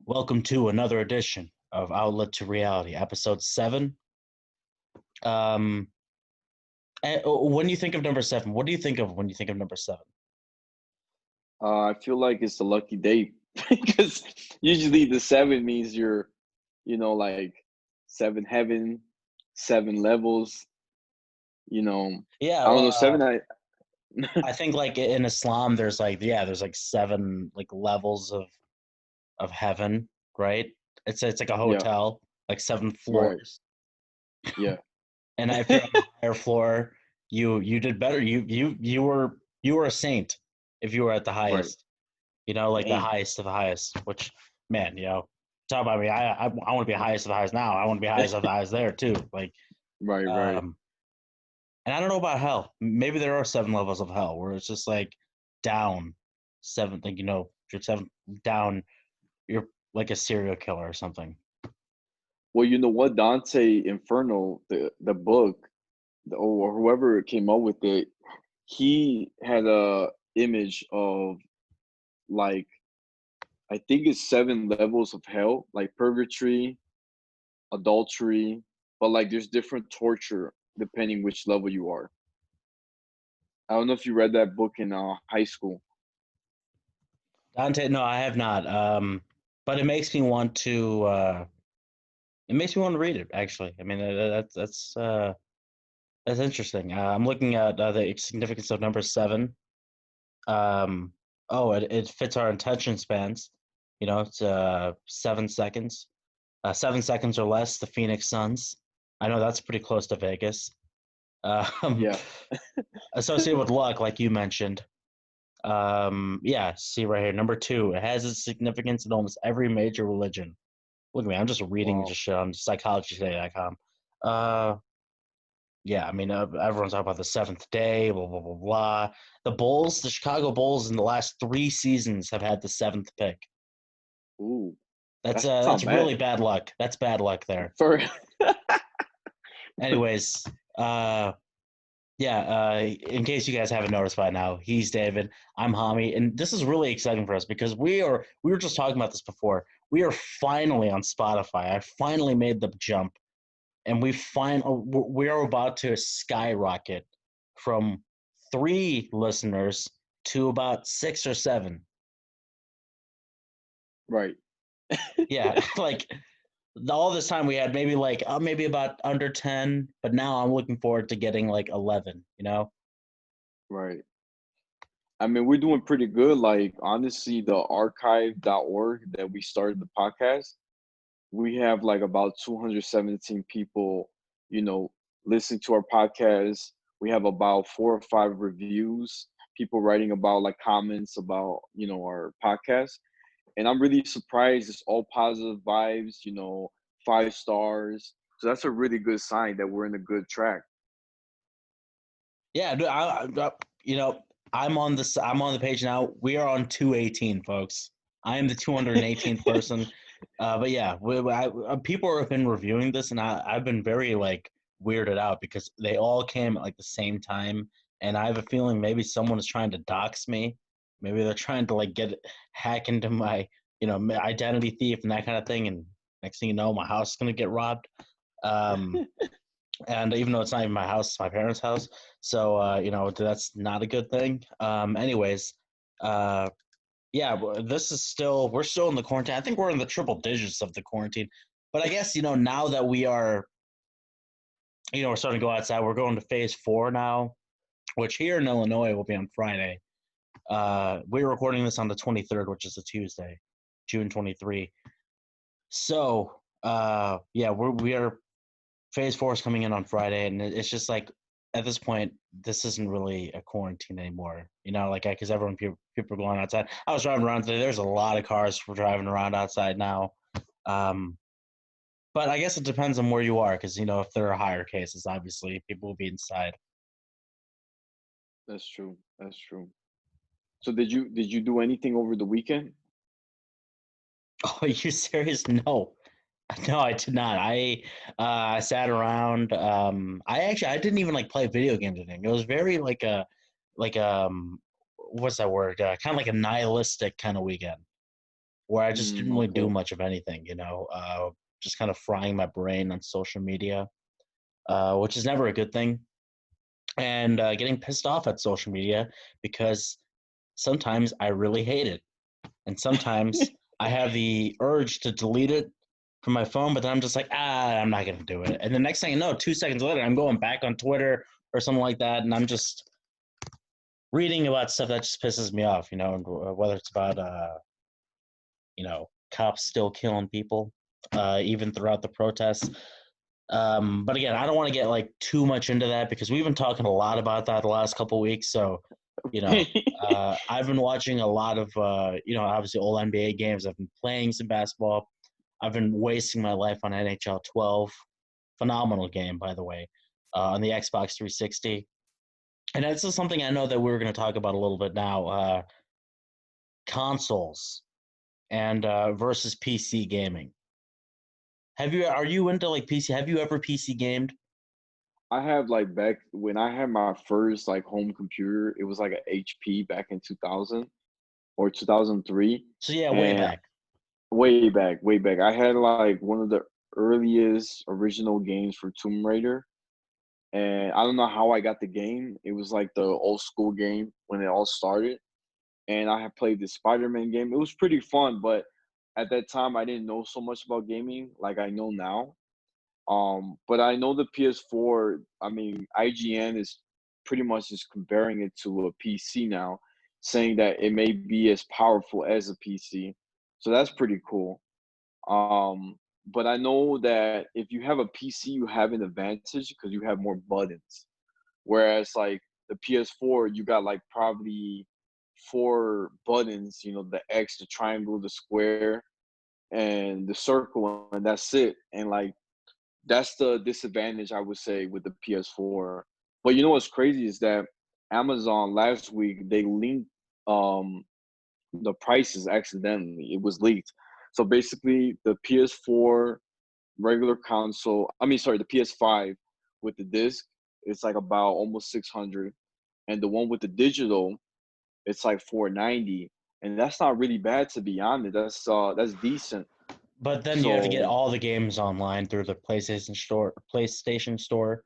Welcome to another edition of Outlet to Reality, episode 7. Um, when you think of number 7, what do you think of when you think of number 7? I feel like it's a lucky day because usually the seven means you're, like seven heaven, seven levels. You know, Yeah, I don't well, know, seven. I think like in Islam, there's like 7 like levels of heaven, right? It's like a Yeah, hotel, like 7 right. floors, Yeah, and if you're on the higher floor, you did better. You were a saint if you were at the right. highest. Like the Dang. highest of the highest, which, man, talk about me. I want to be highest of the highest now. I want to be highest of the highest there too. Right, right. Um, and I don't know about hell. Maybe there are 7 levels of hell where it's just like down 7, like, if you're 7 down, you're like a serial killer or something. Well, you know what, Dante Inferno, the book, or whoever came up with it, he had a image of like I think it's seven levels of hell, like purgatory, adultery, but like there's different torture depending which level you are. I don't know if you read that book in high school. Dante, no, I have not. But it makes me want to read it. Actually, I mean, that's interesting. I'm looking at the significance of number 7. Um, oh, it fits our attention spans. It's 7 seconds. 7 seconds or less, the Phoenix Suns. I know that's pretty close to Vegas. Um, Yeah, associated with luck, like you mentioned. Yeah, see right here, number 2. It has its significance in almost every major religion. Look at me, I'm just reading wow, just shit on psychologytoday.com. Uh, yeah, I mean, everyone's talking about the seventh day, blah blah blah blah. The Chicago Bulls, in the last 3 seasons have had the 7th pick. ooh, That's that's uh, not that's bad. really bad luck. That's bad luck there. For Anyways, yeah, in case you guys haven't noticed by now, he's David. I'm Hami, and this is really exciting for us because we were just talking about this before. We are finally on Spotify. I finally made the jump, and we are about to skyrocket from 3 listeners to about 6 or 7. right, Yeah, like all this time we had maybe about under 10, but now I'm looking forward to getting like 11. right. I mean, we're doing pretty good. Like honestly, the archive.org that we started the podcast, we have like about 217 people, you know, listen to our podcast. We have about 4 or 5 reviews, people writing about like comments about, our podcast. And I'm really surprised it's all positive vibes, 5 stars. So that's a really good sign that we're in a good track. Yeah, dude, I'm on the page now. We are on 218, folks. I am the 218th person. But yeah, people have been reviewing this, and I've been very like weirded out because they all came at like the same time, and I have a feeling maybe someone is trying to dox me. Maybe they're trying to like hack into my identity thief and that kind of thing. And next thing you know, my house is gonna get robbed. Um, and even though it's not even my house, it's my parents' house. So that's not a good thing. Anyways, uh, yeah, we're still in the quarantine. I think we're in the triple digits of the quarantine. But I guess now that we are, we're starting to go outside. We're going to phase 4 now, which here in Illinois will be on Friday. We're recording this on the 23rd, which is a Tuesday, June 23. So yeah, we are phase 4 is coming in on Friday, and it's just like at this point, this isn't really a quarantine anymore. Like because people are going outside. I was driving around today. There's a lot of cars for driving around outside now. Um, but I guess it depends on where you are, because if there are higher cases, obviously people will be inside. That's true. That's true. So did you do anything over the weekend? Oh, are you serious? No. No, I did not. I sat around. I didn't even like play video games or anything. It was very like what's that word? Kind of like a nihilistic kind of weekend. where I just didn't really do Okay. much of anything, just kind of frying my brain on social media, which is never a good thing, and getting pissed off at social media because sometimes I really hate it. And sometimes I have the urge to delete it from my phone, but then I'm just like, I'm not going to do it. And the next thing I know, 2 seconds later, I'm going back on Twitter or something like that, and I'm just reading about stuff that just pisses me off, whether it's about, cops still killing people, even throughout the protests. But again, I don't want to get like too much into that because we've been talking a lot about that the last couple of weeks. So, you know, I've been watching a lot of, obviously old NBA games. I've been playing some basketball. I've been wasting my life on NHL 12. Phenomenal game, by the way, on the Xbox 360. And this is something I know that we were going to talk about a little bit now. Consoles and versus PC gaming. Are you into like PC? Have you ever PC gamed? I have like back when I had my first like home computer, it was like an HP back in 2000 or 2003, So yeah, way and back. way back. I had like one of the earliest original games for Tomb Raider, and I don't know how I got the game. It was like the old school game when it all started, and I had played the Spider-Man game. It was pretty fun, but at that time I didn't know so much about gaming like I know now. But I know the PS4, I mean, IGN is pretty much just comparing it to a PC now, saying that it may be as powerful as a PC. So that's pretty cool. But I know that if you have a PC, you have an advantage because you have more buttons. Whereas like the PS4, you got like probably four buttons, the X, the triangle, the square, and the circle, and that's it. And like that's the disadvantage I would say with the PS4. But you know what's crazy is that Amazon last week they linked um the prices accidentally. It was leaked. So basically the PS4 regular console, I mean sorry, the PS5 with the disc, it's like about almost 600, and the one with the digital, it's like 490. And that's not really bad, to be honest. That's decent. But then you have to get So all the games online through the PlayStation Store,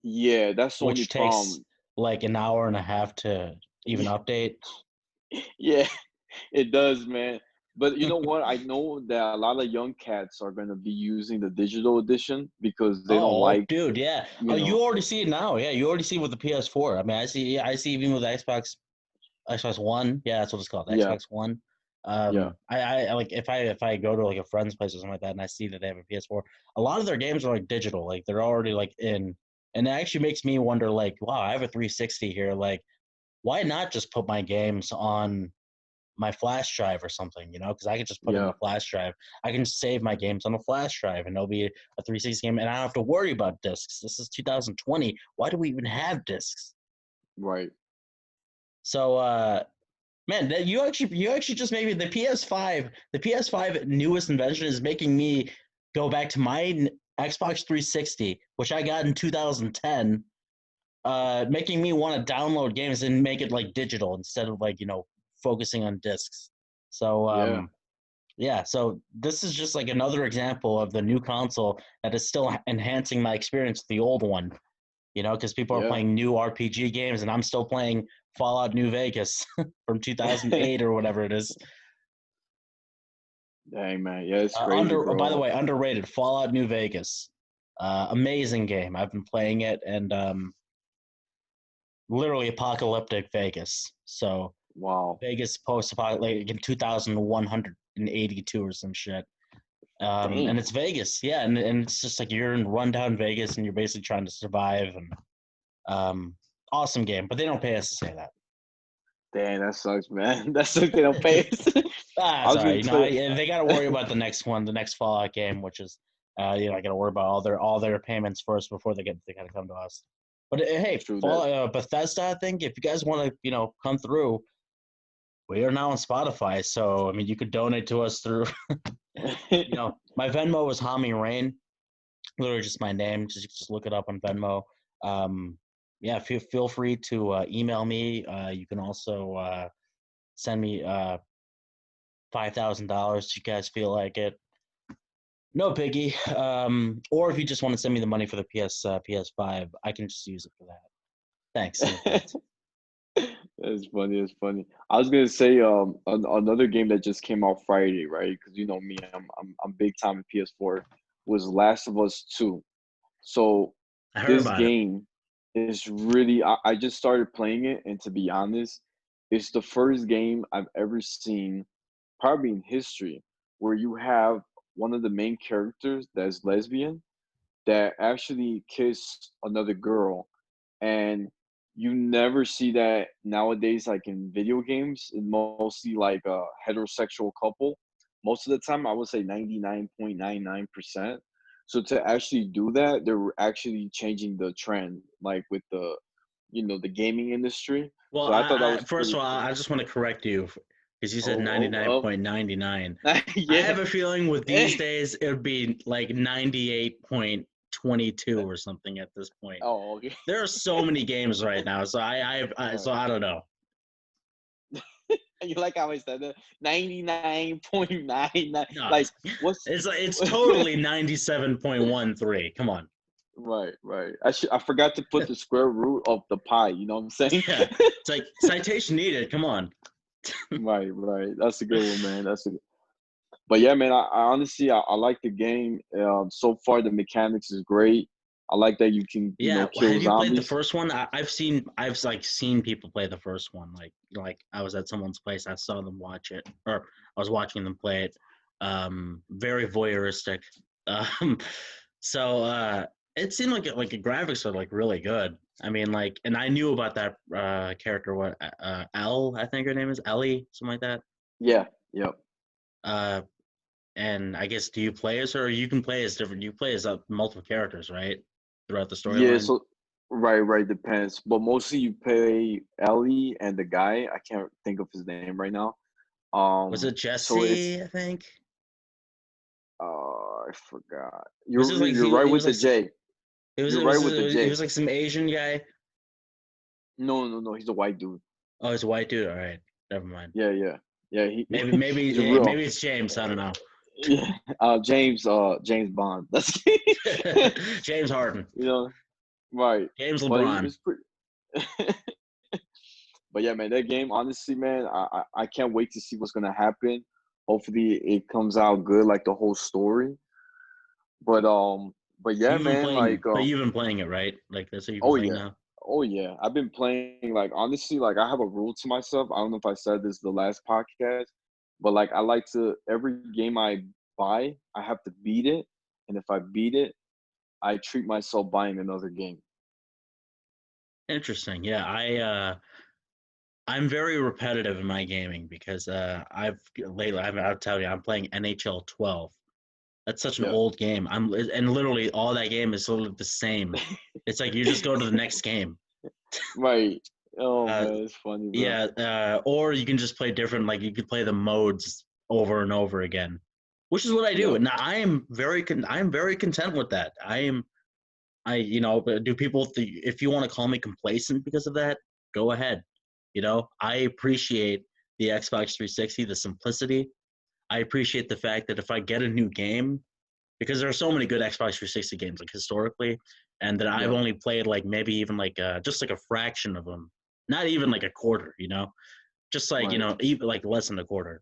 yeah, that's the only which takes problem. like an hour and a half to even update. Yeah, it does, man. But you know what? I know that a lot of young cats are gonna be using the digital edition because they don't Oh, like, dude, yeah. Oh, you you know, already see it now. Yeah, you already see it with the PS4. I mean, I see even with the Xbox One. Yeah, that's what it's called, yeah, Xbox One. yeah, I like if I go to like a friend's place or something like that, and I see that they have a PS4, a lot of their games are like digital, like they're already like in, and it actually makes me wonder, like, wow, I have a 360 here, like, why not just put my games on my flash drive or something, because I could just put it in yeah, the flash drive. I can save my games on a flash drive and it'll be a 360 game and I don't have to worry about discs. This is 2020. Why do we even have discs? right. So, man, you actually just maybe the PS5 newest invention is making me go back to my Xbox 360, which I got in 2010, making me want to download games and make it like digital instead of like focusing on discs. So Yeah, yeah, so this is just like another example of the new console that is still enhancing my experience with the old one. Because people are yeah. playing new RPG games and I'm still playing Fallout New Vegas from 2008 or whatever it is. Dang, man. Yeah, it's crazy, By the bro. way, underrated Fallout New Vegas. Amazing game. I've been playing it and literally apocalyptic Vegas. So Wow. Vegas post-apocalyptic in 2182 or some shit. And Damn. it's Vegas, yeah, and it's just like you're in rundown Vegas and you're basically trying to survive and awesome game, but they don't pay us to say that. Damn, that sucks, man. That sucks they don't pay us. I was Sorry, gonna tell they got to worry about the next one, the next Fallout game, which is I got to worry about all their payments first before they got to come to us. But hey, true that. Bethesda, I think if you guys want to come through, we are now on Spotify, so I mean you could donate to us through my Venmo is Hami Arain, literally just my name. Just look it up on Venmo. Yeah, feel free to email me. You can also send me $5,000. You guys feel like it? No biggie. Or if you just want to send me the money for the PS5, I can just use it for that. Thanks in advance. That's funny. That's funny. I was gonna say another game that just came out Friday, right? Because you know me, I'm big time in PS4. Was Last of Us 2. So I heard this about it. game is really I just started playing it, and to be honest, it's the first game I've ever seen, probably in history, where you have one of the main characters that's lesbian that actually kiss another girl, and you never see that nowadays, like in video games. It's mostly like a heterosexual couple most of the time. I would say 99.99%. So to actually do that, they're actually changing the trend, like with the the gaming industry. Well, So I thought that was first pretty of all, cool. I just want to correct you because you said Oh, 99.99. oh. I Yeah. have a feeling with these days it would be like 98.22 or something at this point. Oh, okay. There are so many games right now, so Right. so I don't know. You like how I said that? 99.99. No, Like, what's it's totally 97.13. Come on. right, right. I forgot to put the square root of the pi, you know what I'm saying? Yeah, it's like citation needed. Come on. Right, right. That's a good one, man. But yeah, man, I honestly I like the game. So far the mechanics is great. I like that you can, Yeah, kill have you played the zombies. first one? I've like seen people play the first one. Like I was at someone's place, I saw them watch it, or I was watching them play it. Very voyeuristic. Um, so it seemed like the graphics are like really good. I mean, like, and I knew about that character. What Elle, I think her name is Ellie, something like that. Yeah, yep. Uh, and I guess do you play as her? Or you can play as different. You play as multiple characters, right? Throughout the Yeah, storyline. so right, right, depends. But mostly you play Ellie and the guy. I can't think of his name right now. Was it So it's Jesse? I think I forgot. was it like You're right he with was the like J. You're right with the he J. was like some Asian guy. No, no, no. He's a white dude. Oh, he's a white dude. All right, never mind. Yeah, yeah, yeah. He Maybe he's a real. maybe it's James. I don't know. Yeah, James Bond. That's James Harden, you know right. James But LeBron. it's pretty. But yeah, man, that game, honestly, man, I can't wait to see what's gonna happen. Hopefully, it comes out good, like the whole story. But yeah, man, like But you've been playing it, right? Like that's what you've been oh playing yeah, now. oh yeah, I've been playing. Like honestly, like I have a rule to myself. I don't know if I said this the last podcast, but like I like to every game I buy, I have to beat it, and if I beat it, I treat myself buying another game. Interesting. Yeah, I'm very repetitive in my gaming because I'll tell you, I'm playing NHL 12. That's such an Yeah. old game. And literally all that game is sort of the same. It's like you just go to the next game. Right. Oh Uh, man, it's funny, bro. yeah, or you can just play different. Like you could play the modes over and over again, which is what I do. Yeah. And I am I'm very content with that. But do people if you want to call me complacent because of that, go ahead. I appreciate the Xbox 360, the simplicity. I appreciate the fact that if I get a new game, because there are so many good Xbox 360 games, like historically, and that I've Yeah. only played like maybe even like just like a fraction of them, not even like a quarter, just like Right. even like less than a quarter.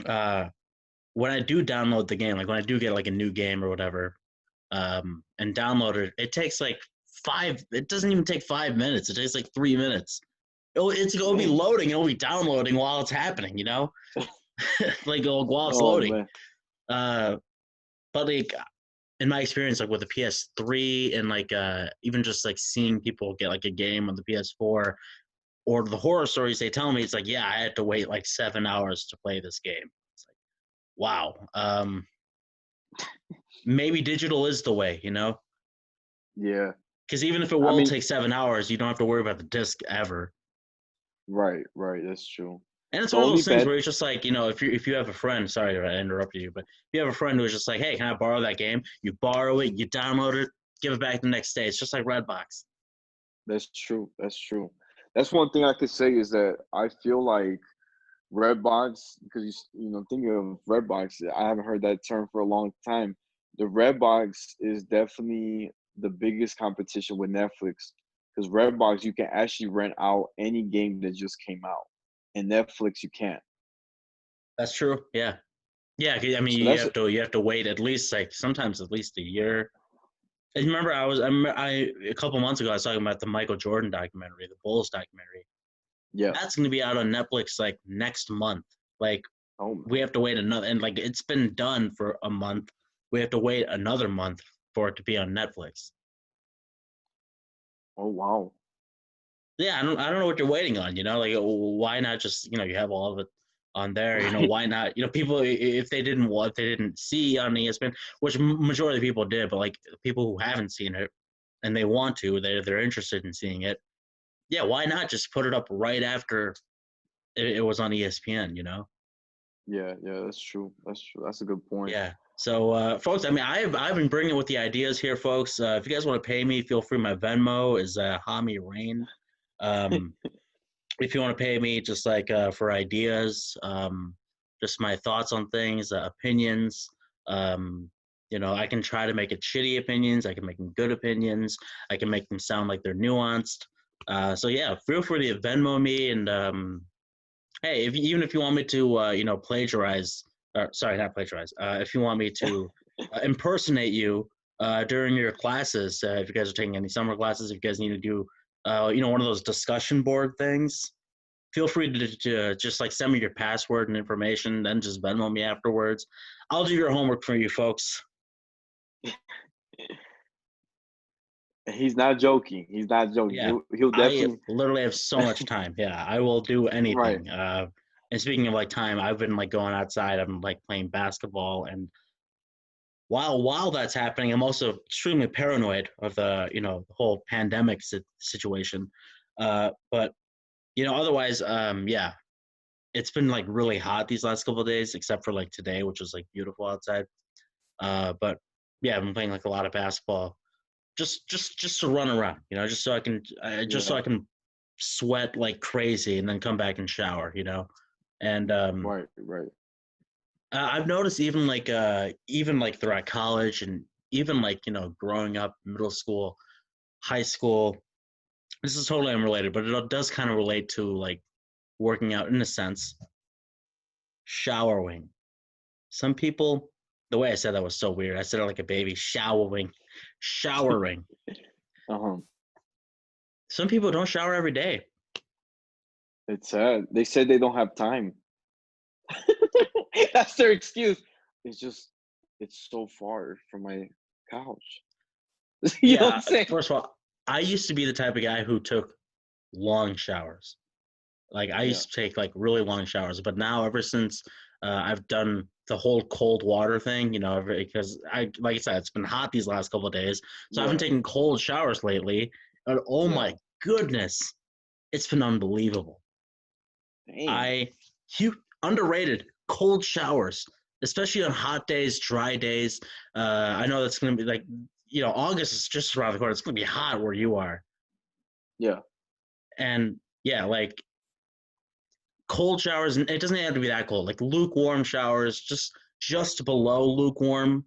Uh, when I do download the game, like when I do get like a new game or whatever, and download it, it takes like five. It doesn't even take 5 minutes. It takes like 3 minutes. It'll be Dang. loading. It'll be downloading while it's happening. Like while it's Oh loading. man. Uh, but like in my experience, like with the PS3 and like even just like seeing people get like a game on the PS4 or the horror stories they tell me, it's like, yeah, I had to wait like 7 hours to play this game. It's like, wow. Maybe digital is the way. Yeah. Because even if it I will mean, take 7 hours, you don't have to worry about the disc ever. right, right. That's true. And it's The one of only those things bad where it's just like, if you have a friend, sorry I interrupted you, but if you have a friend who's just like, hey, can I borrow that game? You borrow it, you download it, give it back the next day. It's just like Redbox. That's true. That's true. That's one thing I could say is that I feel like Redbox, because thinking of Redbox, I haven't heard that term for a long time. The Redbox is definitely the biggest competition with Netflix, because Redbox you can actually rent out any game that just came out, and Netflix you can't. That's true. Yeah. Yeah, I mean, So that's you have to wait at least like sometimes at least a year. And remember, a couple months ago I was talking about the Michael Jordan documentary, the Bulls documentary. yeah. That's going to be out on Netflix like next month. Like Oh we man. have to wait another, and like it's been done for a month. We have to wait another month for it to be on Netflix. Oh wow. Yeah, I don't know what you're waiting on. Like why not just you have all of it on there. Right. Why not? People if they didn't see on ESPN, which majority of people did, but like people who haven't seen it and they want to, they're interested in seeing it. Yeah, why not just put it up right after it was on ESPN? Yeah, yeah, that's true. That's true. That's a good point. Yeah. So, folks, I mean, I've been bringing with the ideas here, folks. If you guys want to pay me, feel free. My Venmo is Hami Arain. Um, if you want to pay me, just like for ideas, just my thoughts on things, opinions. Um, I can try to make it shitty opinions. I can make them good opinions. I can make them sound like they're nuanced. So yeah, feel free to Venmo me and hey, even if you want me to, plagiarize, or sorry, not plagiarize. If you want me to impersonate you during your classes, if you guys are taking any summer classes, if you guys need to do, one of those discussion board things, feel free to just like send me your password and information, then just Venmo me afterwards. I'll do your homework for you, folks. He's not joking. He's not joking. Yeah, He'll I definitely literally have so much time. Yeah, I will do right. anything. And speaking of like time, I've been like going outside. I'm like playing basketball, and while that's happening, I'm also extremely paranoid of the whole pandemic situation. But otherwise, yeah, it's been like really hot these last couple of days, except for like today, which was like beautiful outside. But yeah, I've been playing like a lot of basketball, just to run around, just so I can Yeah. sweat like crazy and then come back and shower, and Right. Right. I've noticed even like throughout college and even like growing up, middle school, high school. This is totally unrelated, but it does kind of relate to like working out in a sense. Showering. Some people, the way I said that was so weird. I said it like a baby. Showering. Uh-huh. Some people don't shower every day. It's sad. They said they don't have time. That's their excuse. It's just it's so far from my couch. You know what Yeah. I'm saying? First of all, I used to be the type of guy who took long showers. Like I Yeah. used to take like really long showers, but now ever since I've done the whole cold water thing, because like I said, it's been hot these last couple of days, so I've been Yeah. taking cold showers lately, and oh Yeah. my goodness, it's been unbelievable. Dang. I huge underrated cold showers, especially on hot days, dry days. I know that's gonna be like August is just around the corner. It's gonna be hot where you are, Yeah. and yeah, like cold showers, and it doesn't have to be that cold. Like lukewarm showers, just below lukewarm,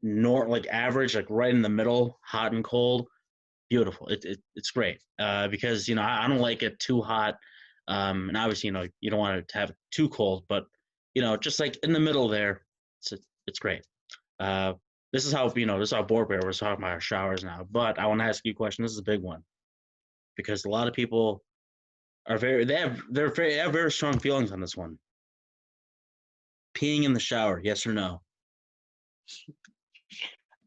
nor like average, like right in the middle, hot and cold. Beautiful. It's great because I don't like it too hot, and obviously you don't want it to have it too cold, but just like in the middle there, it's great. Uh, this is how bored we are. We're talking about our showers now, but I want to ask you a question. This is a big one because a lot of people are they have very strong feelings on this one. Peeing in the shower, yes or no?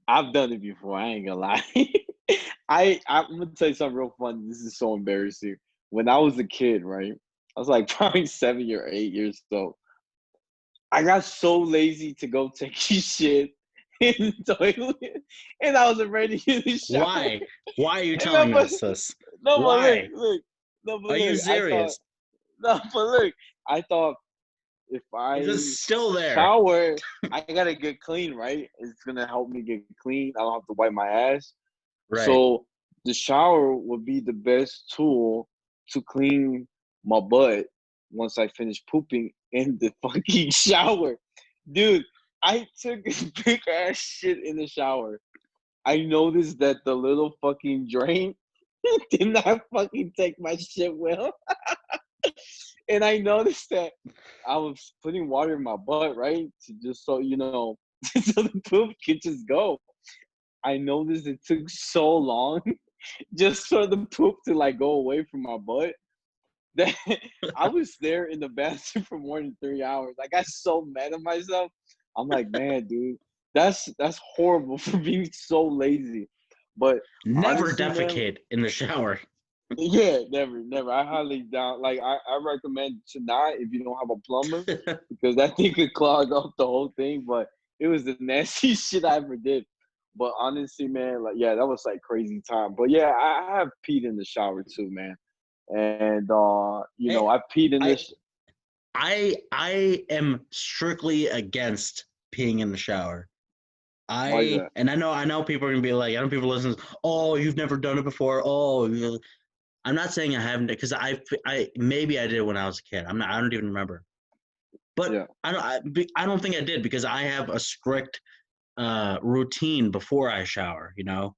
I've done it before. I ain't gonna lie. I'm gonna tell you something real funny. This is so embarrassing. When I was a kid, right? I was like probably 7 or 8 years old. I got so lazy to go take shit in the toilet, and I was ready in the shower. Why? Why are you And no, telling but us this? no, but look, Why? look, no, but Are you look. I thought serious? no, but look. I thought if If it's I still there, shower, I gotta get clean, right? It's gonna help me get clean. I don't have to wipe my ass. right? So the shower would be the best tool to clean my butt once I finished pooping in the fucking shower. Dude, I took a big ass shit in the shower. I noticed that the little fucking drain did not fucking take my shit well. And I noticed that I was putting water in my butt, right? To just so so the poop could just go. I noticed it took so long just for the poop to like go away from my butt that I was there in the bathroom for more than 3 hours. I got so mad at myself. I'm like, man, dude, that's horrible for being so lazy. But Never honestly, man, defecate in the shower. yeah, never. I highly doubt. Like, I recommend to not if you don't have a plumber because that thing could clog up the whole thing. But it was the nastiest shit I ever did. But honestly, man, like, yeah, that was like crazy time. But yeah, I have peed in the shower too, man. And Hey, I peed in I this. I am strictly against peeing in the shower. Why is that? I know people are gonna be like, I know people listen. Oh, you've never done it before. I'm not saying I haven't because I maybe I did when I was a kid. I don't even remember. But Yeah. I don't think I did because I have a strict routine before I shower. Oh,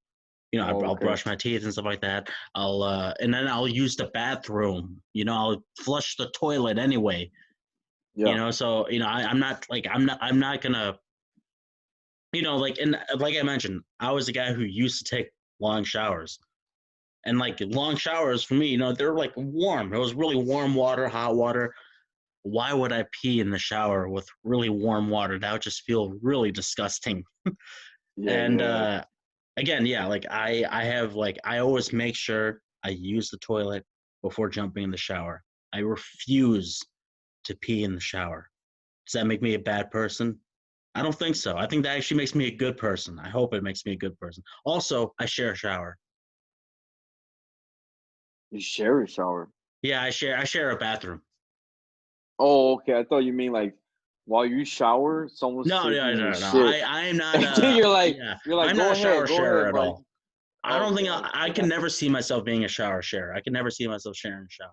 I'll okay. brush my teeth and stuff like that. And then I'll use the bathroom. I'll flush the toilet anyway. Yeah. So I'm not gonna like I mentioned, I was a guy who used to take long showers. And like long showers for me, they're like warm. It was really warm water, hot water. Why would I pee in the shower with really warm water? That would just feel really disgusting. Yeah. And Yeah. again, yeah, like I have like I always make sure I use the toilet before jumping in the shower. I refuse to pee in the shower. Does that make me a bad person? I don't think so. I think that actually makes me a good person. I hope it makes me a good person. Also, I share a shower. You share a shower. Yeah, I share a bathroom. Oh, okay. I thought you mean like while you shower, someone's No, no, taking a no, no. shit. I am not And then yeah, you're like, I'm not a shower go sharer ahead, at bro. all. I don't Okay, think I okay. can never see myself being a shower sharer. I can never see myself sharing a shower.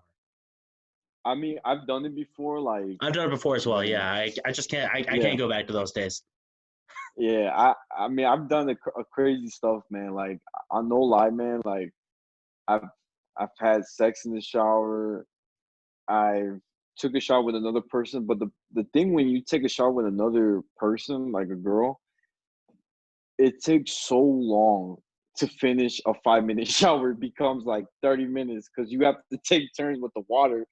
I mean, I've done it before, like I've done it before as well. when, Yeah, I just can't. I yeah, can't go back to those days. yeah. I mean, I've done a crazy stuff, man. Like, I no lie, man. Like, I've I've had sex in the shower. I took a shower with another person, but the thing when you take a shower with another person, like a girl, it takes so long to finish a 5 minute shower. It becomes like 30 minutes because you have to take turns with the water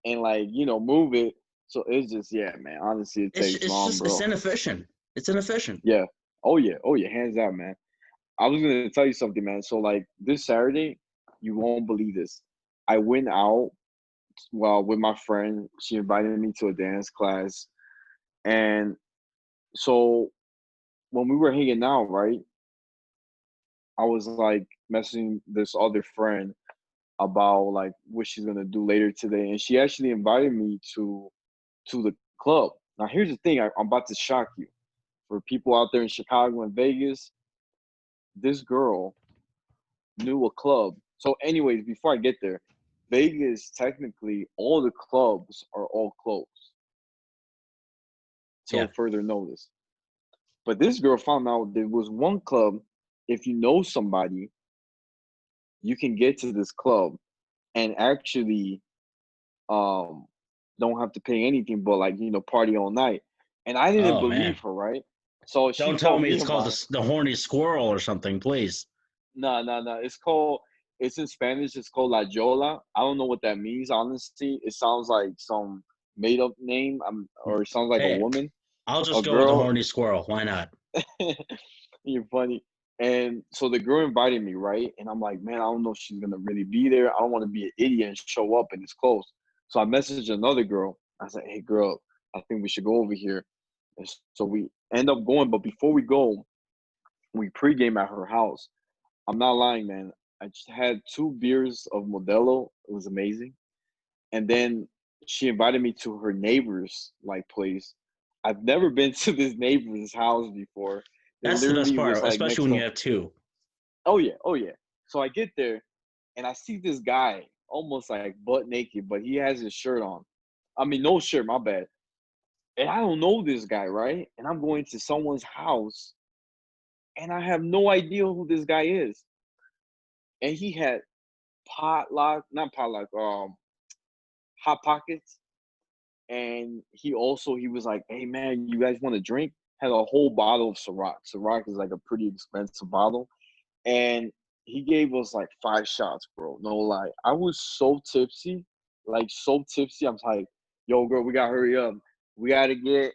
and like move it. So it's just yeah, man. Honestly, it It's takes it's long, just it's bro. inefficient. It's inefficient. Yeah. Oh yeah. Hands out, man. I was gonna tell you something, man. So like this Saturday, you won't believe this. I went out with my friend. She invited me to a dance class, and so when we were hanging out, right, I was like messaging this other friend about like what she's gonna do later today, and she actually invited me to the club. Now, here's the thing: I'm about to shock you. For people out there in Chicago and Vegas, this girl knew a club. So, anyways, before I get there, Vegas technically all the clubs are all closed Yeah. till further notice. But this girl found out there was one club. If you know somebody, you can get to this club and actually um don't have to pay anything but like party all night. And I didn't Oh believe man. her, right? So she Don't tell told me me it's called about it. the horny squirrel or something, please. No. It's in Spanish. It's called La Jola. I don't know what that means. Honestly, it sounds like some made up name. Or it sounds like a Hey, woman, I'll a just go with the girl. horny squirrel. Why not? You're funny. And so the girl invited me, right? And I'm like, man, I don't know if she's gonna really be there. I don't want to be an idiot and show up and it's closed. So I messaged another girl. I said, hey, girl, I think we should go over here. And so we end up going. But before we go, we pregame at her house. I'm not lying, man. I just had 2 beers of Modelo. It was amazing. And then she invited me to her neighbor's like place. I've never been to this neighbor's house before. It That's the best literally was part, like especially next when you door. have two. Oh yeah. So I get there and I see this guy almost like butt naked, but he has his shirt on. I mean, no shirt, my bad. And I don't know this guy, right? And I'm going to someone's house and I have no idea who this guy is. And he had not potluck, hot pockets. And he was like, "Hey man, you guys want a drink?" Had a whole bottle of Ciroc. Ciroc is like a pretty expensive bottle. And he gave us like 5 shots, bro. No lie. I was so tipsy, like so tipsy. I'm like, yo, girl, we gotta hurry up. We gotta get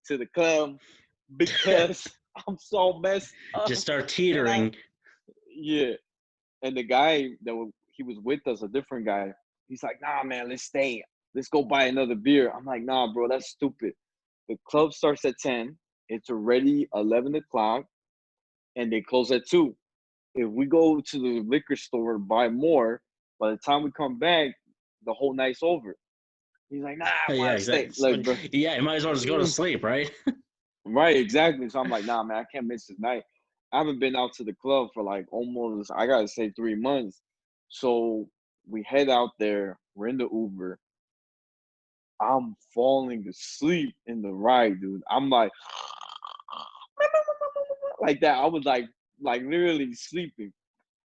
to the club because I'm so messed Just up. start And teetering. yeah. And the guy he was with us, a different guy, he's like, nah, man, let's stay. Let's go buy another beer. I'm like, nah, bro, that's stupid. The club starts at 10. It's already 11 o'clock and they close at 2. If we go to the liquor store and buy more, by the time we come back, the whole night's over. He's like, nah, I Yeah, want to stay. exactly. Like, bro, Yeah, you might as well just go to sleep, right? right, exactly. So I'm like, nah, man, I can't miss this night. I haven't been out to the club for like almost, I gotta say, 3 months. So we head out there. We're in the Uber. I'm falling asleep in the ride, dude. I'm like that. I was like literally sleeping.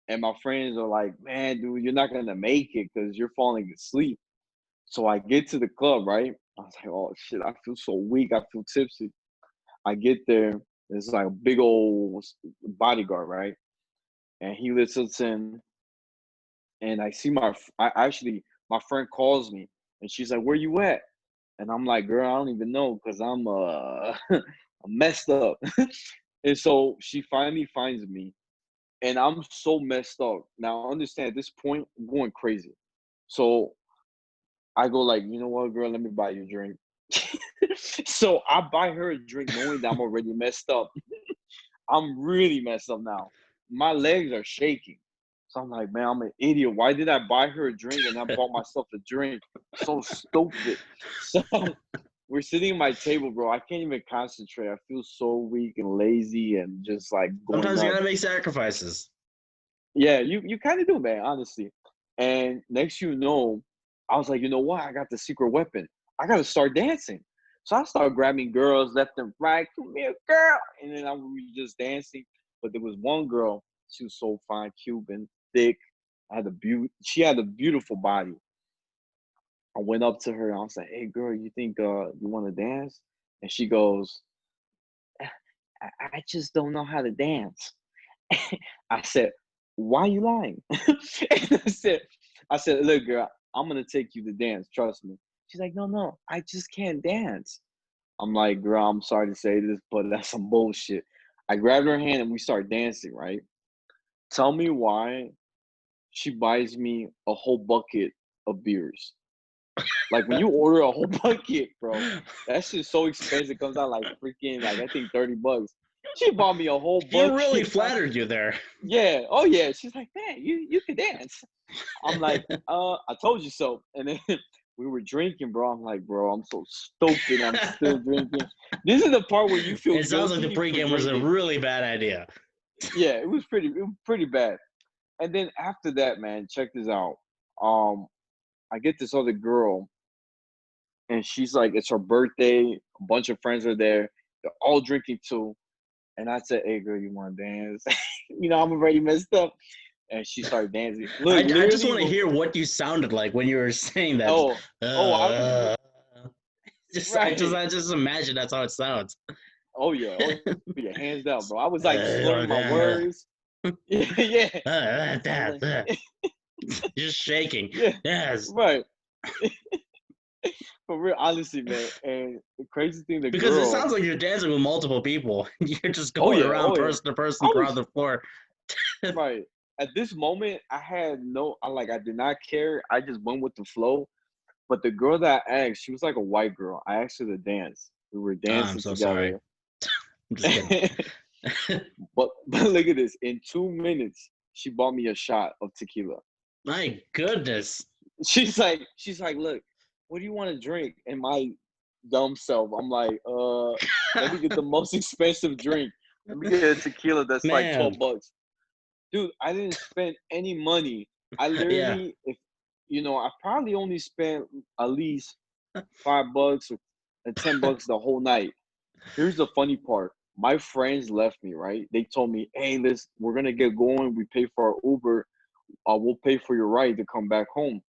And my friends are like, man, dude, you're not gonna make it because you're falling asleep. So I get to the club, right? I was like, oh shit, I feel so weak. I feel tipsy. I get there. There's like a big old bodyguard, right? And he lets us in. And I see my friend calls me, and she's like, "Where you at?" And I'm like, "Girl, I don't even know because I'm I'm messed up." And so she finally finds me, and I'm so messed up. Now, understand at this point, I'm going crazy. So I go like, you know what, girl, let me buy you a drink. So I buy her a drink knowing that I'm already messed up. I'm really messed up now. My legs are shaking. So I'm like, man, I'm an idiot. Why did I buy her a drink and I bought myself a drink? So stupid. So we're sitting at my table, bro. I can't even concentrate. I feel so weak and lazy and just like going Sometimes you gotta nuts. make sacrifices. Yeah, you kind of do, man, honestly. And next you know, I was like, you know what? I got the secret weapon. I gotta start dancing. So I started grabbing girls left and right. Come here, girl. And then we were just dancing. But there was one girl. She was so fine, Cuban, thick. She had a beautiful body. I went up to her and I was like, "Hey, girl, you think you want to dance?" And she goes, I just don't know how to dance." I said, "Why you lying?" And I said, "Look, girl, I'm gonna take you to dance. Trust me." She's like, "No, I just can't dance." I'm like, "Girl, I'm sorry to say this, but that's some bullshit." I grabbed her hand and we start dancing. Right? Tell me why she buys me a whole bucket of beers. Like when you order a whole bucket, bro, that shit's so expensive. It comes out like freaking like I think $30. She bought me a whole She really bucket. flattered you there. Yeah. Oh yeah. She's like, man, you can dance. I'm like, I told you so. And then we were drinking, bro. I'm like, bro, I'm so stupid. I'm still drinking. This is the part where you feel It sounds like the guilty for pregame was a drinking. really bad idea. Yeah, it was pretty bad. And then after that, man, check this out. Um, I get this other girl, and she's like, it's her birthday. A bunch of friends are there. They're all drinking too. And I said, "Hey, girl, you want to dance?" I'm already messed up. And she started dancing. Look, I just literally, want to hear what you sounded like when you were saying that. I was Uh, right. I just imagine that's how it sounds. Oh yeah, hands down, bro. I was like slurring my words. Yeah. I was like, Just shaking. yeah, Yes. right. For real, honestly, man. And the crazy thing, the Because it girl. sounds like you're dancing with multiple people. You're just Oh going yeah, around oh yeah. person to person I throughout was the floor. right at this moment. I had no. I did not care. I just went with the flow. But the girl that I asked, she was like a white girl. I asked her to dance. We were Oh, I'm dancing so sorry. together. I'm just kidding. But look at this. In 2 minutes, she bought me a shot of tequila. My goodness. She's like, look, what do you want to drink? And my dumb self, I'm like, let me get the most expensive drink. Let me get a tequila that's like Man. $12. Dude, I didn't spend any money. I Yeah. literally, if I probably only spent at least $5 and $10 the whole night. Here's the funny part. My friends left me, right? They told me, hey, we're gonna get going. We pay for our Uber. We'll pay for your ride to come back home.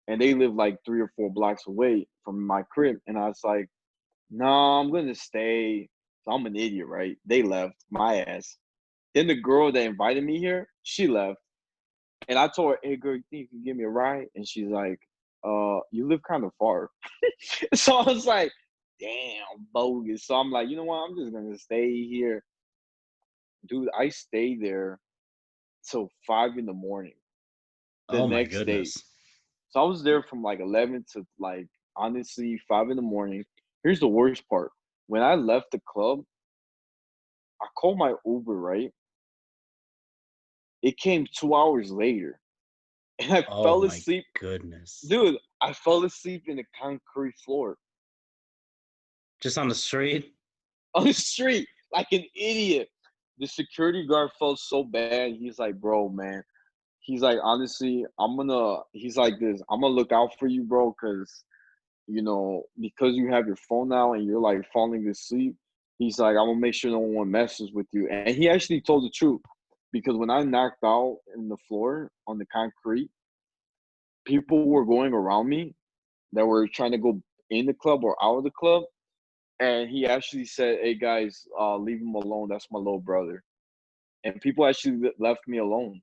And they live like 3 or 4 blocks away from my crib. And I was like, no, I'm gonna stay. So I'm an idiot, right? They left my ass. Then the girl that invited me here, she left. And I told her, hey girl, you think you can give me a ride? And she's like, you live kind of far. So I was like, damn, bogus. So I'm like, you know what? I'm just gonna stay here. Dude, I stayed there till 5 in the morning the Oh my next day. goodness. So I was there from like 11 to like honestly 5 in the morning. Here's the worst part. When I left the club, I called my Uber, right? It came 2 hours later. And I Oh fell my asleep. goodness. Dude, I fell asleep in the concrete floor Just on the street? on the street like an idiot. The security guard felt so bad. He's like, bro, man. He's like, honestly, he's like this, I'm gonna look out for you, bro, because you have your phone now and you're like falling asleep. He's like, I'm gonna make sure no one messes with you. And he actually told the truth because when I knocked out in the floor on the concrete, people were going around me that were trying to go in the club or out of the club. And he actually said, hey guys, leave him alone. That's my little brother. And people actually left me alone.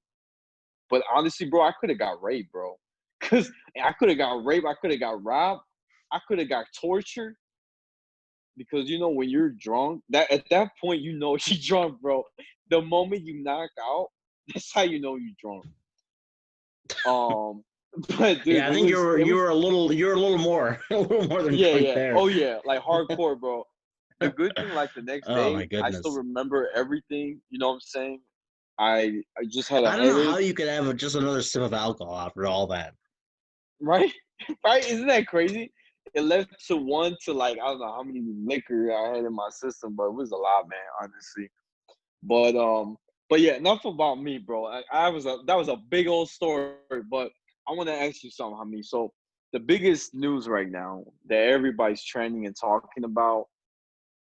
But honestly, bro, I could have got raped, bro. Cause I could have got raped. I could have got robbed. I could have got tortured. Because when you're drunk, that at that point you're drunk, bro. The moment you knock out, that's how you know you're drunk. Um, but dude, Yeah, I think you're a little more a little more than drunk yeah, there. oh yeah, like hardcore, bro. The good thing, like the next Oh my day, I still goodness. remember everything. You know what I'm saying? I just had a I don't know how headache, you could have just another sip of alcohol after all that. right? Right? Isn't that crazy? It led to one to like I don't know how many liquor I had in my system, but it was a lot, man. Honestly, but yeah, enough about me, bro. That was a big old story, but I want to ask you something, Hami. So the biggest news right now that everybody's trending and talking about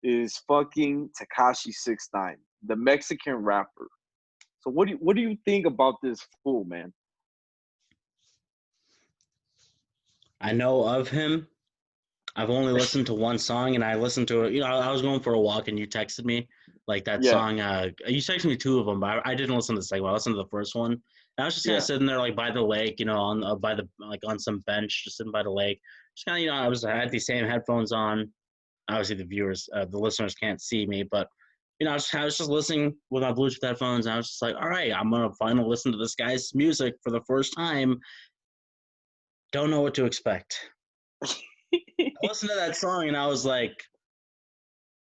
is fucking Takashi 69, the Mexican rapper. So what do you think about this fool, man? I know of him. I've only listened to one song, and I listened to it. I was going for a walk, and you texted me like that Yeah, song. You texted me two of them, but I didn't listen to the second one. I listened to the first one. And I was just kind of yeah, sitting there, like by the lake, on by the like on some bench, just sitting by the lake. Just kind of, I had these same headphones on. Obviously, the listeners can't see me, but I was just listening with my Bluetooth headphones, and I was just like, all right, I'm gonna finally listen to this guy's music for the first time. Don't know what to expect. I listened to that song, and I was like,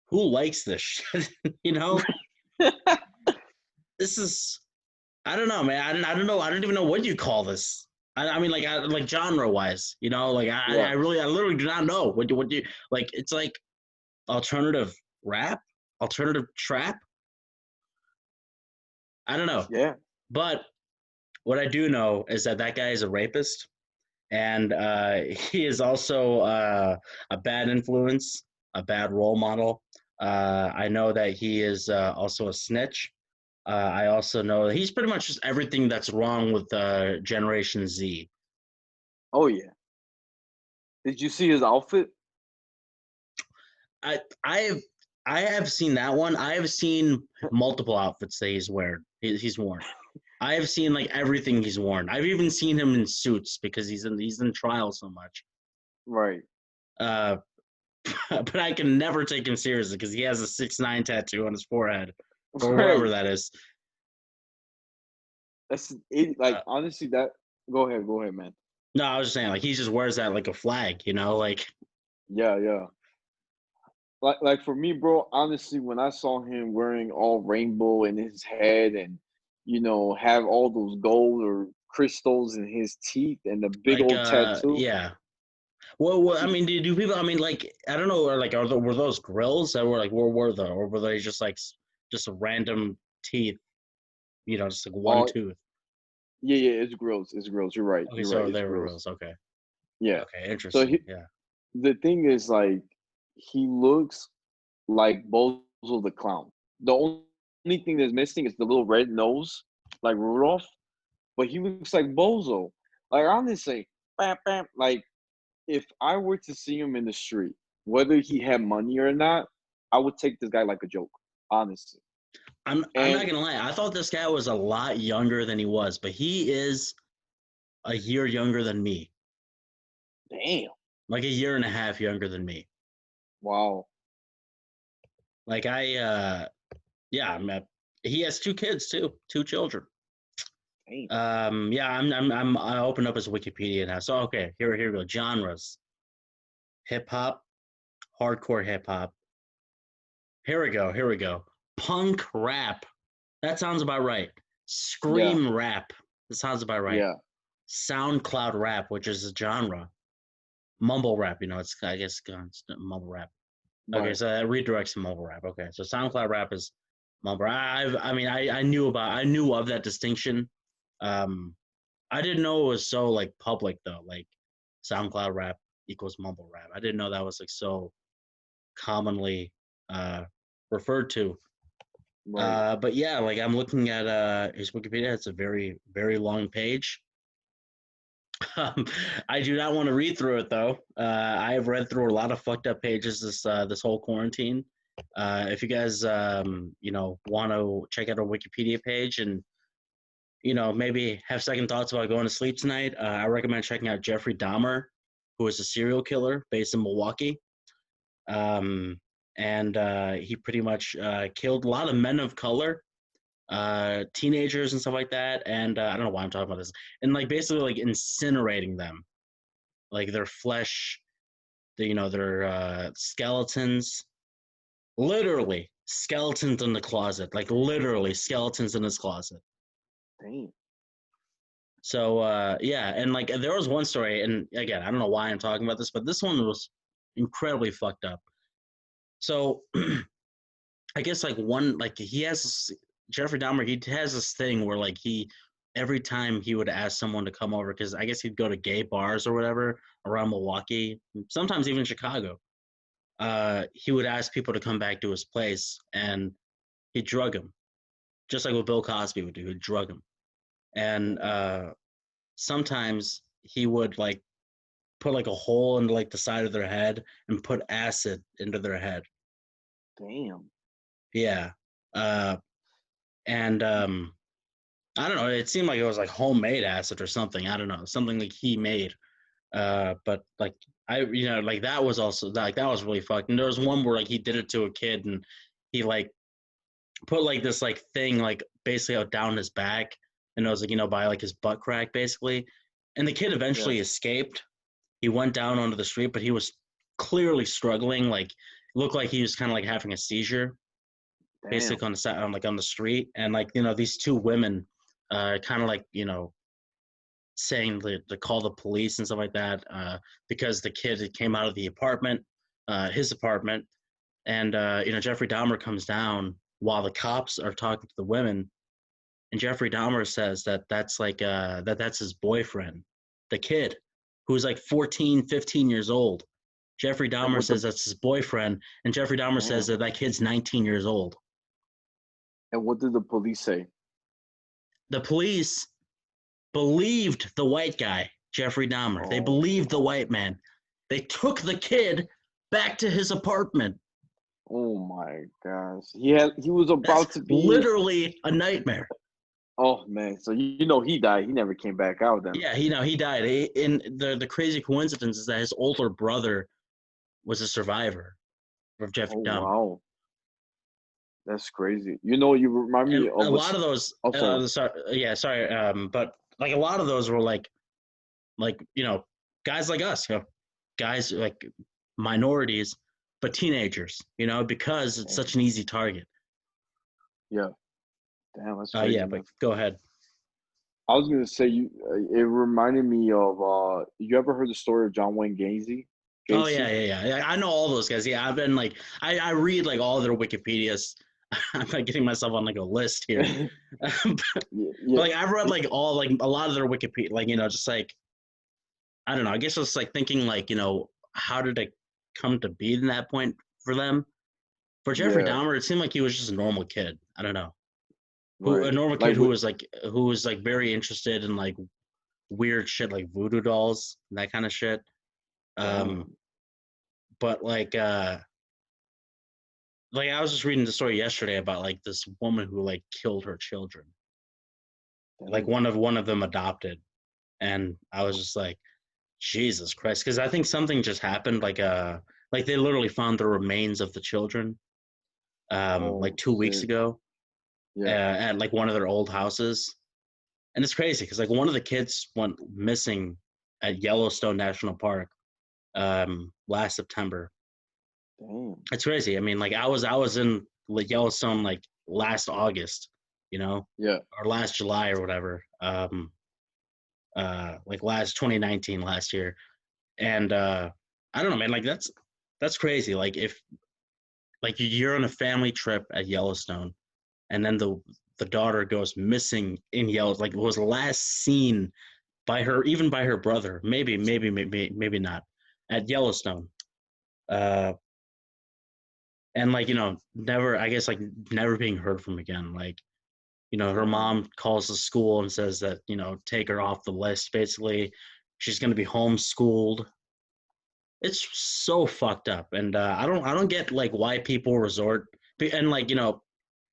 who likes this shit? you know, this is I don't know, man. I don't know. I don't even know what you call this. I mean, like genre wise, like yeah, I literally do not know what do you like. It's like alternative rap, alternative trap. I don't know, yeah. but what I do know is that guy is a rapist, and he is also a bad influence, a bad role model. I know that he is also a snitch. I also know that he's pretty much just everything that's wrong with Generation Z. Oh yeah. Did you see his outfit? I I have I have seen that one. I have seen multiple outfits that he's worn. I have seen like everything he's worn. I've even seen him in suits because he's in trial so much. Right. Uh, but I can never take him seriously because he has a 6ix9ine tattoo on his forehead, or wherever Right. that is. That's it. Like Uh, honestly, that. Go ahead, man. no, I was just saying like he just wears that like a flag. Like Yeah, yeah. Like for me, bro. Honestly, when I saw him wearing all rainbow in his head and have all those gold or crystals in his teeth and the big old tattoo, yeah. Well, I he, mean, do people? I mean, like, I don't know, or like, were those grills that were like, where were they, or were they just like just a random teeth? Just like one oh tooth. yeah, yeah, it's grills. It's grills. You're right. Okay, You're right. so It's they were grills. grills. Okay, Yeah. okay, So interesting. he, Yeah. the thing is, like, he looks like Bozo the Clown. The only thing that's missing is the little red nose, like Rudolph, but he looks like Bozo. Like, honestly, bam, bam. Like, if I were to see him in the street, whether he had money or not, I would take this guy like a joke, honestly. I'm not And gonna lie. I thought this guy was a lot younger than he was, but he is a year younger than me. damn, Like a year and a half younger than me. wow, Like yeah, he has two kids too, two children. damn, Yeah, I opened up his Wikipedia now. So okay, here we go. Genres: hip hop, hardcore hip hop. Here we go. Here we go. Punk rap. That sounds about right. yeah, Scream rap. That sounds about right. yeah, SoundCloud rap, which is a genre. Mumble rap, it's I guess it's mumble rap. Okay, right, so that redirects to mumble rap. Okay, so SoundCloud rap is mumble rap. I knew of that distinction. Um, I didn't know it was so like public though. Like SoundCloud rap equals mumble rap. I didn't know that was like so commonly uh referred to. right. But yeah, like I'm looking at his Wikipedia. It's a very very long page. Um, I do not want to read through it though. I have read through a lot of fucked up pages this whole quarantine. If you guys want to check out our Wikipedia page and maybe have second thoughts about going to sleep tonight, I recommend checking out Jeffrey Dahmer, who is a serial killer based in Milwaukee. And he pretty much killed a lot of men of color, teenagers and stuff like that. And I don't know why I'm talking about this. And like basically like incinerating them, like their flesh, their skeletons, literally skeletons in the closet, like literally skeletons in his closet. Damn. So yeah, and like there was one story, and again, I don't know why I'm talking about this, but this one was incredibly fucked up. So I guess like he has Jeffrey Dahmer, he has this thing where like every time he would ask someone to come over, because I guess he'd go to gay bars or whatever around Milwaukee, sometimes even Chicago. He would ask people to come back to his place and he'd drug them, just like what Bill Cosby would do. He'd drug them, and sometimes he would like put like a hole in like the side of their head and put acid into their head. Damn. Yeah, and I don't know. It seemed like it was like homemade acid or something. I don't know, something like he made. But like like that was also like that was really fucked. And there was one where like he did it to a kid and he like put like this like thing like basically out down his back, and it was like by like his butt crack basically. And the kid Yeah. eventually escaped. He went down onto the street, but he was clearly struggling. Like looked like he was kind of like having a seizure, Damn. basically on the side on the street. And like these two women, kind of like saying to call the police and stuff like that, because the kid came out of the apartment, his apartment, and Jeffrey Dahmer comes down while the cops are talking to the women, and Jeffrey Dahmer says that that's like that's his boyfriend, the kid, who's like 14, 15 years old. Jeffrey And Dahmer what the says that's his boyfriend, and Jeffrey Dahmer says damn. that kid's 19 years old. And what did the police say? The police believed the white guy, Jeffrey Dahmer. They Oh believed the my. white man. They took the kid back to his apartment. Oh my gosh. He was That's about to be. literally a nightmare. Oh man. So he died. He never came back out then. Yeah, he died. And the crazy coincidence is that his older brother was a survivor of Jeffrey Oh Dahmer. wow. That's crazy. You remind And me a of a. lot of those, Oh sorry. sorry, but like a lot of those were like guys like us, guys like minorities, but teenagers, because it's such an easy target. Yeah. Damn, that's Yeah, crazy, but man. go ahead. I was gonna say it reminded me of you ever heard the story of John Wayne Gacy? Oh Gacy? yeah. I know all those guys. Yeah, I've been like, I read like all their Wikipedias. I'm not getting myself on like a list here, but Yeah, yeah, like I've read yeah, like a lot of their Wikipedia, like just like I don't know. I guess it's like thinking like how did it come to be in that point for them? For Jeffrey Yeah, Dahmer, it seemed like he was just a normal kid. I don't know. A right. normal Like kid with who was like very interested in like weird shit like voodoo dolls and that kind of shit. Um, damn, but like I was just reading the story yesterday about like this woman who like killed her children. Like damn. one of them adopted, and I was just like, Jesus Christ, because I think something just happened. Like they literally found the remains of the children, like Oh 2 weeks shit. ago, Yeah. at like one of their old houses, and it's crazy because like one of the kids went missing at Yellowstone National Park last September. Damn. It's crazy. I mean, like I was in like Yellowstone like last August, you know, Yeah. or last July or whatever. Like last 2019, last year, and I don't know, man. Like that's crazy. Like if like you're on a family trip at Yellowstone, and then the daughter goes missing in Yellowstone, like was last seen by her, even by her brother. Maybe not at Yellowstone. Uh, and like never. I guess like never being heard from again. Like her Damn. mom calls the school and says that take her off the list. Basically, she's going to be homeschooled. It's so fucked up, and I don't get like why people resort and like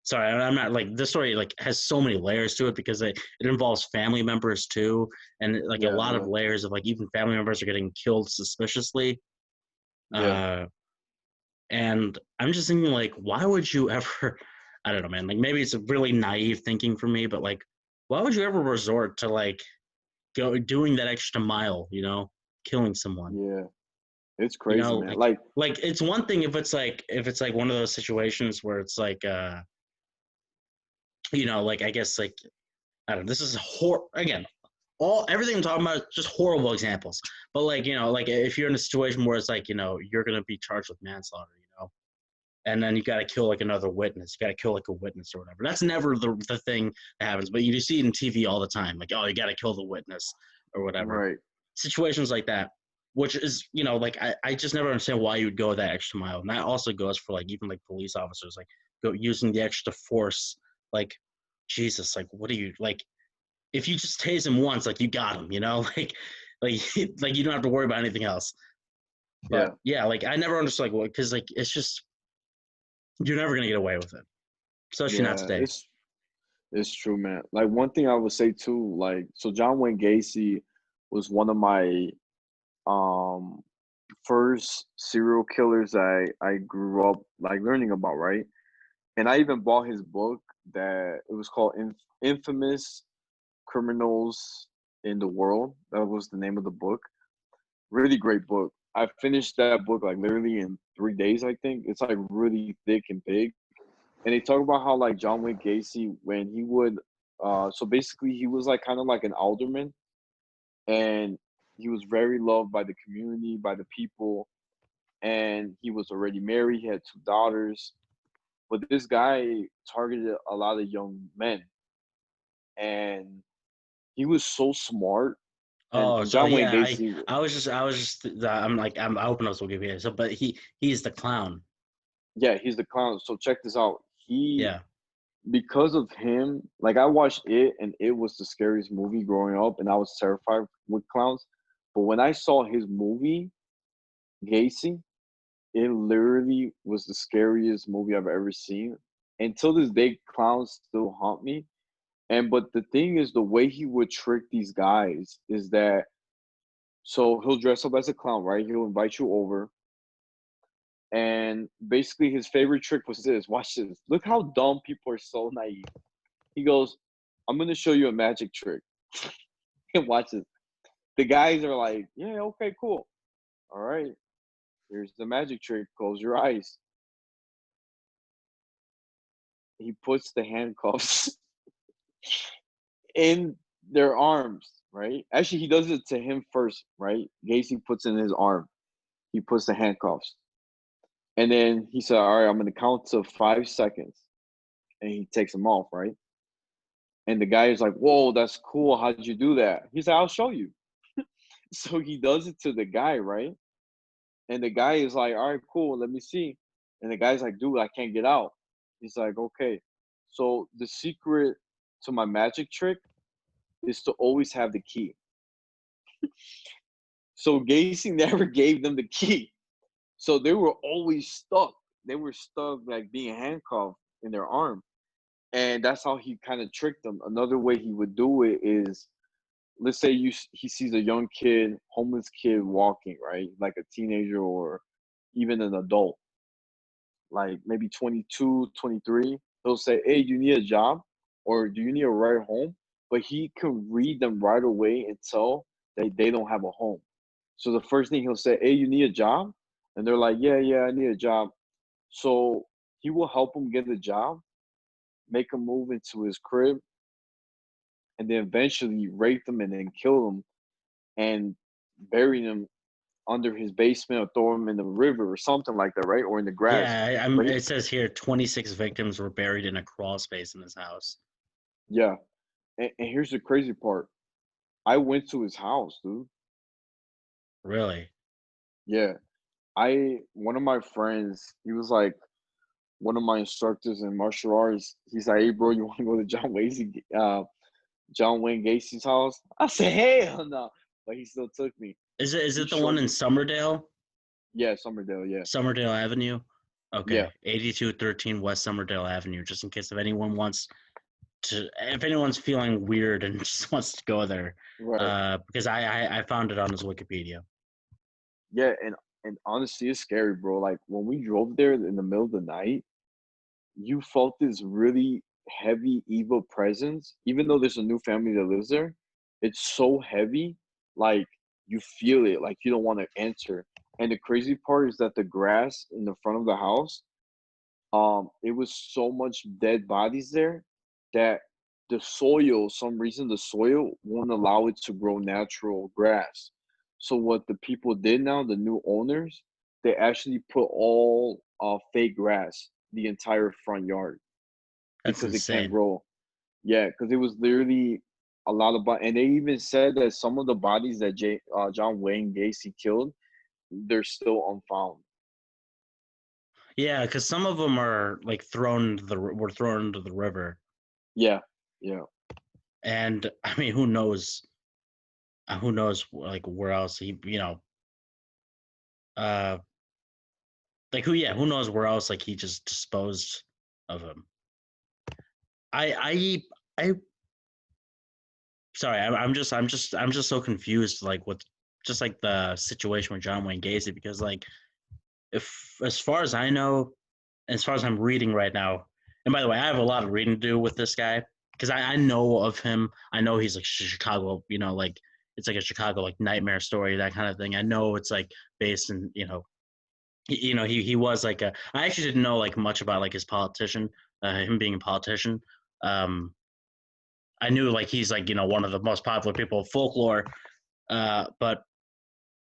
sorry, I'm not like this story like has so many layers to it because it involves family members too, and like a Yeah. lot of Yeah. layers of like even family members are getting killed suspiciously. Yeah. Uh, and I'm just thinking like, why would you ever? I don't know, man. Like maybe it's a really naive thinking for me, but like, why would you ever resort to like go doing that extra mile? Killing someone. Yeah. It's You crazy, know, man. like like it's one thing if it's like one of those situations where it's like like I guess like I don't know, this is again, all everything I'm talking about is just horrible examples. But like, like if you're in a situation where it's like, you're gonna be charged with manslaughter, and then you gotta kill like another witness, you gotta kill like a witness or whatever. That's never the thing that happens, but you see it in TV all the time, like, oh, you gotta kill the witness or whatever. Right. Situations like that, which is like I just never understand why you would go that extra mile. And that also goes for like even like police officers, like go using the extra force. Like Jesus, like what do you like if you just tase him once, like you got him, like like you don't have to worry about anything else. But Yeah. yeah, like I never understood like what, because like it's just you're never gonna get away with it, especially not Yeah. today. It's true, man. Like one thing I would say too, like so John Wayne Gacy was one of my um first serial killers I grew up like learning about, right? And I even bought his book that it was called Infamous Criminals in the World. That was the name of the book. Really great book. I finished that book like literally in 3 days, I think. It's like really thick and big. And they talk about how like John Wayne Gacy, when he would so basically he was like kind of like an alderman, and he was very loved by the community, by the people, and he was already married, he had two daughters. But this guy targeted a lot of young men, and he was so smart. And Oh, so John Wayne yeah, Gacy, I was just I'm like I hope else will give you so, but he's the clown. yeah, he's the clown. So check this out. He Yeah. Because of him, like I watched it, and it was the scariest movie growing up, and I was terrified with clowns. But when I saw his movie, Gacy, it literally was the scariest movie I've ever seen. Until this day, clowns still haunt me. And but the thing is, the way he would trick these guys is that so he'll dress up as a clown, right? He'll invite you over, and basically his favorite trick was this. Watch this. Look how dumb people are, so naive. He goes, "I'm gonna show you a magic trick." And watch this. The guys are like, "Yeah, okay, cool. All right, here's the magic trick. Close your eyes." He puts the handcuffs in their arms, right? Actually, he does it to him first, right? Gacy puts in his arm. He puts the handcuffs. And then he said, "All right, I'm going to count to 5 seconds." And he takes them off, right? And the guy is like, "Whoa, that's cool. How did you do that?" He said, "I'll show you." So he does it to the guy, right? And the guy is like, all right, cool, let me see. And the guy's like, dude, I can't get out. He's like, okay. So the secret to my magic trick is to always have the key. So Gacy never gave them the key. So they were always stuck. They were stuck like being handcuffed in their arm. And that's how he kind of tricked them. Another way he would do it is, let's say he sees a young kid, homeless kid walking, right? Like a teenager or even an adult, like maybe 22, 23. He'll say, hey, do you need a job? Or do you need a ride home? But he can read them right away and tell that they don't have a home. So the first thing he'll say, hey, you need a job? And they're like, yeah, yeah, I need a job. So he will help them get a job, make them move into his crib, and then eventually rape them and then kill them and bury them under his basement or throw them in the river or something like that, right? Or in the grass. Yeah, But it says here 26 victims were buried in a crawl space in his house. yeah, and here's the crazy part. I went to his house, dude. Really? Yeah, I one of my friends, he was like one of my instructors in martial arts. He's like, "Hey, bro, you want to go to John Wayne Gacy's house?" I said, "Hell no!" But he still took me. Is He it the one showed in me. Somerdale? Yeah, Somerdale. Yeah, Somerdale Avenue? yeah, Okay. 8213 West Somerdale Avenue, just in case if anyone wants to, if anyone's feeling weird and just wants to go there. right. Because I found it on his Wikipedia. Yeah, and honestly, it's scary, bro. Like when we drove there in the middle of the night, you felt this really heavy evil presence, even though there's a new family that lives there. It's so heavy, like you feel it, like you don't want to enter. And the crazy part is that the grass in the front of the house, it was so much dead bodies there that the soil, some reason the soil won't allow it to grow natural grass. So what the people did now, the new owners, they actually put all fake grass the entire front yard That's because it can't insane. grow. Yeah, because it was literally a lot of and they even said that some of the bodies that John Wayne Gacy killed, they're still unfound. Yeah, because some of them are like were thrown into the river, Yeah, yeah. and I mean, who knows? Who knows? Like where else uh, like who knows where else like he just disposed of him. I sorry, I'm just so confused like with just like the situation with John Wayne Gacy because like if as far as I know, as far as I'm reading right now, and by the way, I have a lot of reading to do with this guy because I know of him. I know he's like Chicago, like it's like a Chicago like nightmare story, that kind of thing. I know it's like based in, he was like a. I actually didn't know like much about like his politician, him being a politician. Um, I knew like he's like one of the most popular people of folklore, but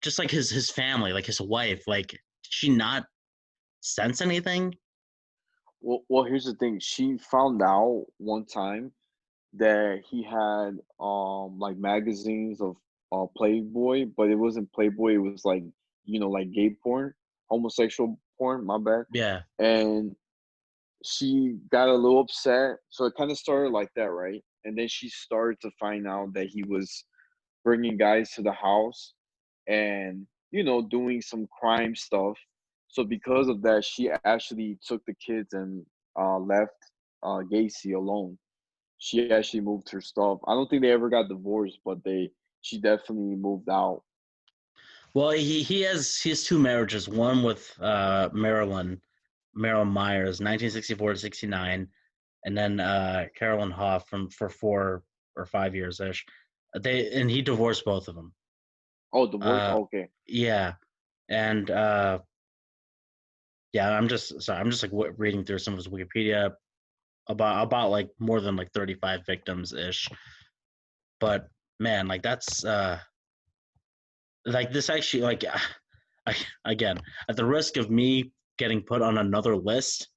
just like his family, like his wife, like did she not sense anything? Well, here's the thing. She found out one time that he had like magazines of Playboy, but it wasn't Playboy, it was like, like gay porn, homosexual porn, my bad. Yeah, And she got a little upset. So it kind of started like that, right? And then she started to find out that he was bringing guys to the house and, doing some crime stuff. So because of that, she actually took the kids and left Gacy alone. She actually moved her stuff. I don't think they ever got divorced, but she definitely moved out. well, he has two marriages. One with Marilyn Myers, 1964 to 69, and then Carolyn Hoff for 4 or 5 years ish. He divorced both of them. Oh, divorce? Uh, Okay. yeah, and yeah, I'm just sorry. I'm just like reading through some of his Wikipedia about like more than like 35 victims ish. But man, like that's like this actually like again at the risk of me getting put on another list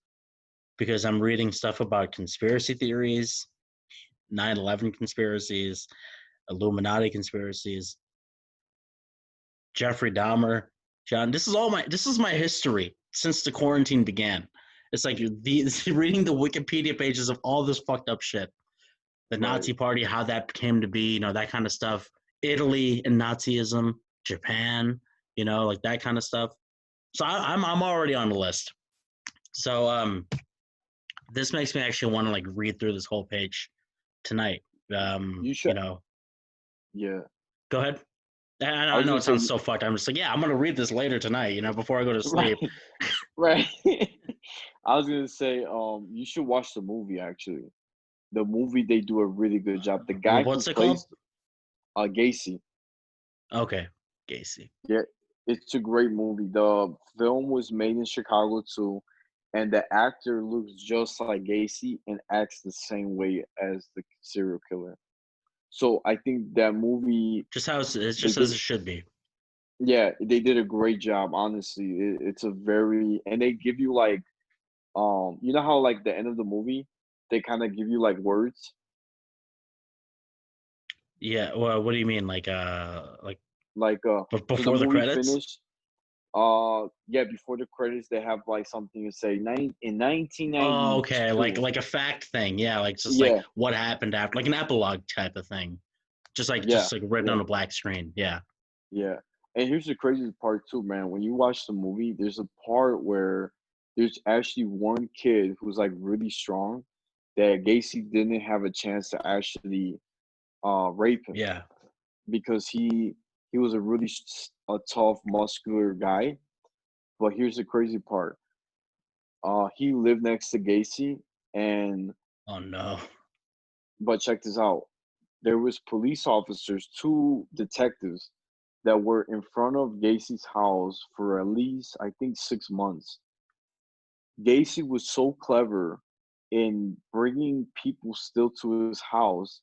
because I'm reading stuff about conspiracy theories, 9/11 conspiracies, Illuminati conspiracies, Jeffrey Dahmer. John, this is my history since the quarantine began. It's like reading the Wikipedia pages of all this fucked up shit. The Right. Nazi Party, how that came to be, that kind of stuff. Italy and Nazism, Japan, like that kind of stuff. So I'm already on the list. So this makes me actually want to like read through this whole page tonight. You should. Yeah. Go ahead. I I was know gonna it say. sounds so fucked. I'm just like, yeah, I'm gonna read this later tonight. Before I go to Right. sleep. Right. I was gonna say. You should watch the movie. Actually, the movie they do a really good job. The guy who What's it called? plays Gacy. Okay, Gacy. Yeah, it's a great movie. The film was made in Chicago too, and the actor looks just like Gacy and acts the same way as the serial killer. So I think that movie It's they just as did. it should be. Yeah, they did a great job. Honestly, it's a very and they give you like you know how like the end of the movie they kind of give you like words Yeah. Well, what do you mean? Like like so the before the movie credits? finished. Yeah, before the credits they have like something to say in Oh, okay. Like 1992. a fact thing. Yeah. Like just like Yeah, what happened after, like an epilogue type of thing. yeah, Just like written yeah, on a black screen. Yeah. yeah. And here's the craziest part too, man. When you watch the movie, there's a part where there's actually one kid who's like really strong that Gacy didn't have a chance to actually rape him Yeah. because he was a really a tough, muscular guy. But here's the crazy part: he lived next to Gacy, and Oh no. but check this out: there was police officers, two detectives that were in front of Gacy's house for at least I think 6 months. Gacy was so clever in bringing people still to his house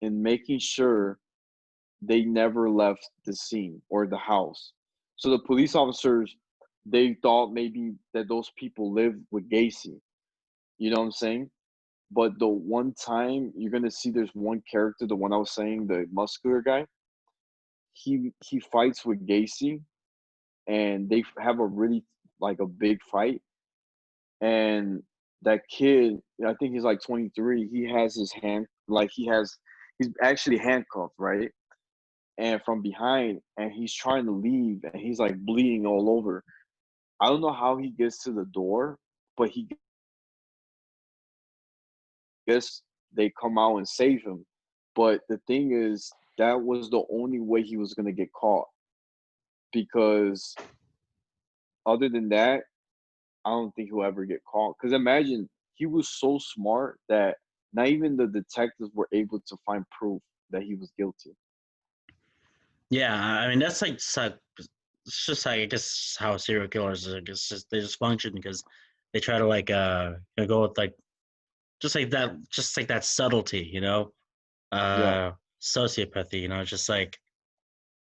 and making sure they never left the scene or the house. So the police officers, they thought maybe that those people lived with Gacy. You know what I'm saying? But the one time you're gonna see there's one character, the one I was saying, the muscular guy, he fights with Gacy and they have a really like a big fight. And that kid, I think he's like 23, he has his hand like he's actually handcuffed, right? And from behind, and he's trying to leave, and he's like bleeding all over. I don't know how he gets to the door, but he guess they come out and save him. But the thing is, that was the only way he was gonna get caught because other than that, I don't think he'll ever get caught. Because imagine he was so smart that not even the detectives were able to find proof that he was guilty. Yeah. I mean, that's like it's just like I guess how serial killers I guess they just function because they try to like go with like just like that subtlety, Yeah, uh sociopathy, just like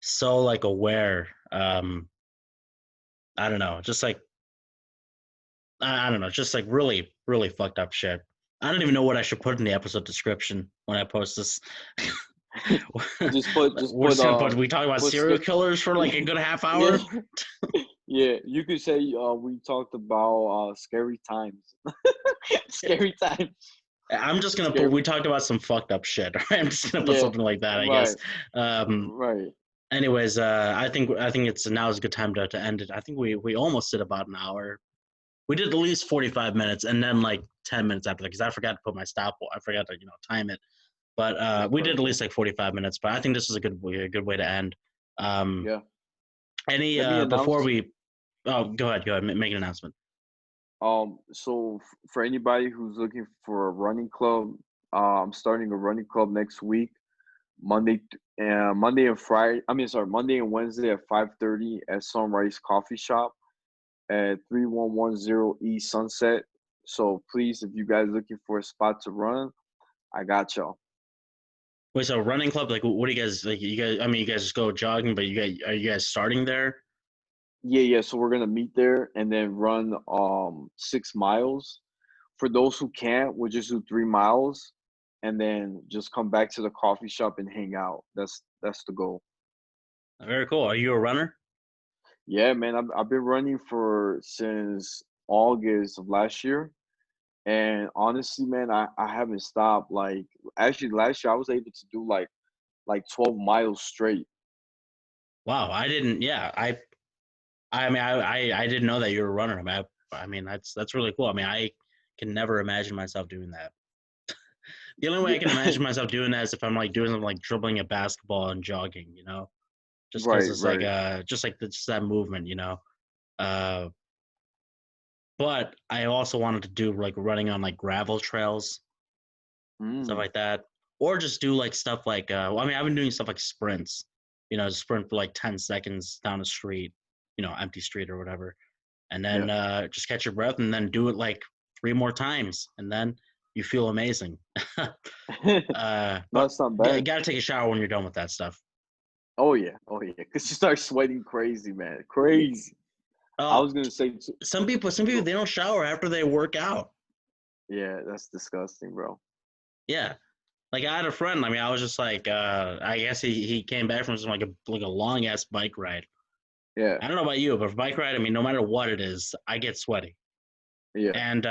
so like aware. I don't know, just like I don't know, just like really, really fucked up shit. I don't even know what I should put in the episode description when I post this. just We're put just gonna put we talk about serial skip. killers for like a good half Yeah, hour. yeah. You could say we talked about scary times. Scary times. I'm just gonna put Scary. we talked about some fucked up shit. I'm just gonna put Yeah. something like that, I guess. Right. Um, Right. anyways, I think it's now is a good time to end it. I think we almost did about an hour. We did at least 45 minutes, and then like 10 minutes after that because I forgot to put my stop. I forgot to time it. But That's we did at least perfect. like 45 minutes. But I think this is a good way to end. Um, Yeah. any Let me before announce. we go ahead, make an announcement. So for anybody who's looking for a running club, I'm starting a running club next week, Monday and Friday. I mean, sorry, Monday and Wednesday at 5:30 at Sunrise Coffee Shop at 3110 East Sunset. So please, if you guys looking for a spot to run, I got y'all. Wait, so running club, like what do you guys like? You guys, I mean, you guys just go jogging, but are you guys starting there? Yeah, yeah. So we're gonna meet there and then run 6 miles. For those who can't, we'll just do 3 miles and then just come back to the coffee shop and hang out. That's the goal. Very cool. Are you a runner? Yeah, man, I've been running for since August of last year, and honestly, man, I haven't stopped. Like, actually, last year I was able to do like 12 miles straight. Wow, I didn't. Yeah, I mean, I didn't know that you were a runner. I mean, that's really cool. I mean, I can never imagine myself doing that. The only way I Yeah, can imagine myself doing that is if I'm like doing something like dribbling a basketball and jogging, you know, just because right, it's like right. just like just that movement, you know. Uh, but I also wanted to do like running on like gravel trails, stuff Mm, like that, or just do like stuff like well, I mean, I've been doing stuff like sprints, you know, sprint for like 10 seconds down the street, you know, empty street or whatever, and then yeah. just catch your breath and then do it like 3 more times, and then you feel amazing. No, But it's not yeah, you bad. gotta take a shower when you're done with that stuff. Oh yeah, because you start sweating crazy, man, crazy. I Uh, was gonna say, too, some people go- they don't shower after they work out. yeah, that's disgusting, bro. Yeah, like I had a friend. I mean, I was just like, I guess he came back from some like a long ass bike ride. Yeah, I don't know about you, but for bike ride, I mean, no matter what it is, I get sweaty. yeah. And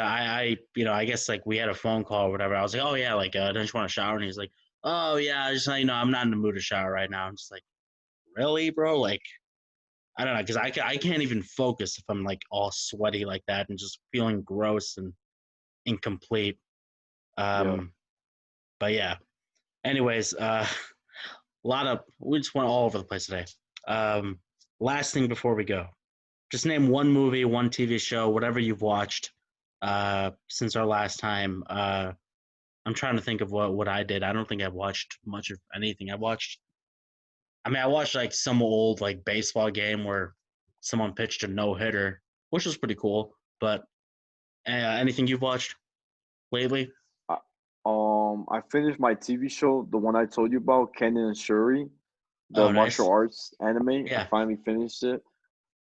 you know, I guess like we had a phone call or whatever. I was like, oh yeah, like don't you want to shower? And he's like, oh yeah, I just you know, I'm not in the mood to shower right now. I'm just like, really, bro? Like, I don't know, because I can't even focus if I'm like all sweaty like that and just feeling gross and incomplete. Yeah. Um, but yeah. Anyways, a lot of we just went all over the place today. Um, last thing before we go, just name one movie, one TV show, whatever you've watched since our last time. I'm trying to think of what I did. I don't think I've watched much of anything. I mean, I watched like some old like baseball game where someone pitched a no hitter, which was pretty cool. But anything you've watched lately? I, I finished my TV show, the one I told you about, Ken and Shuri, the Oh, martial nice. arts anime. I Yeah. finally finished it.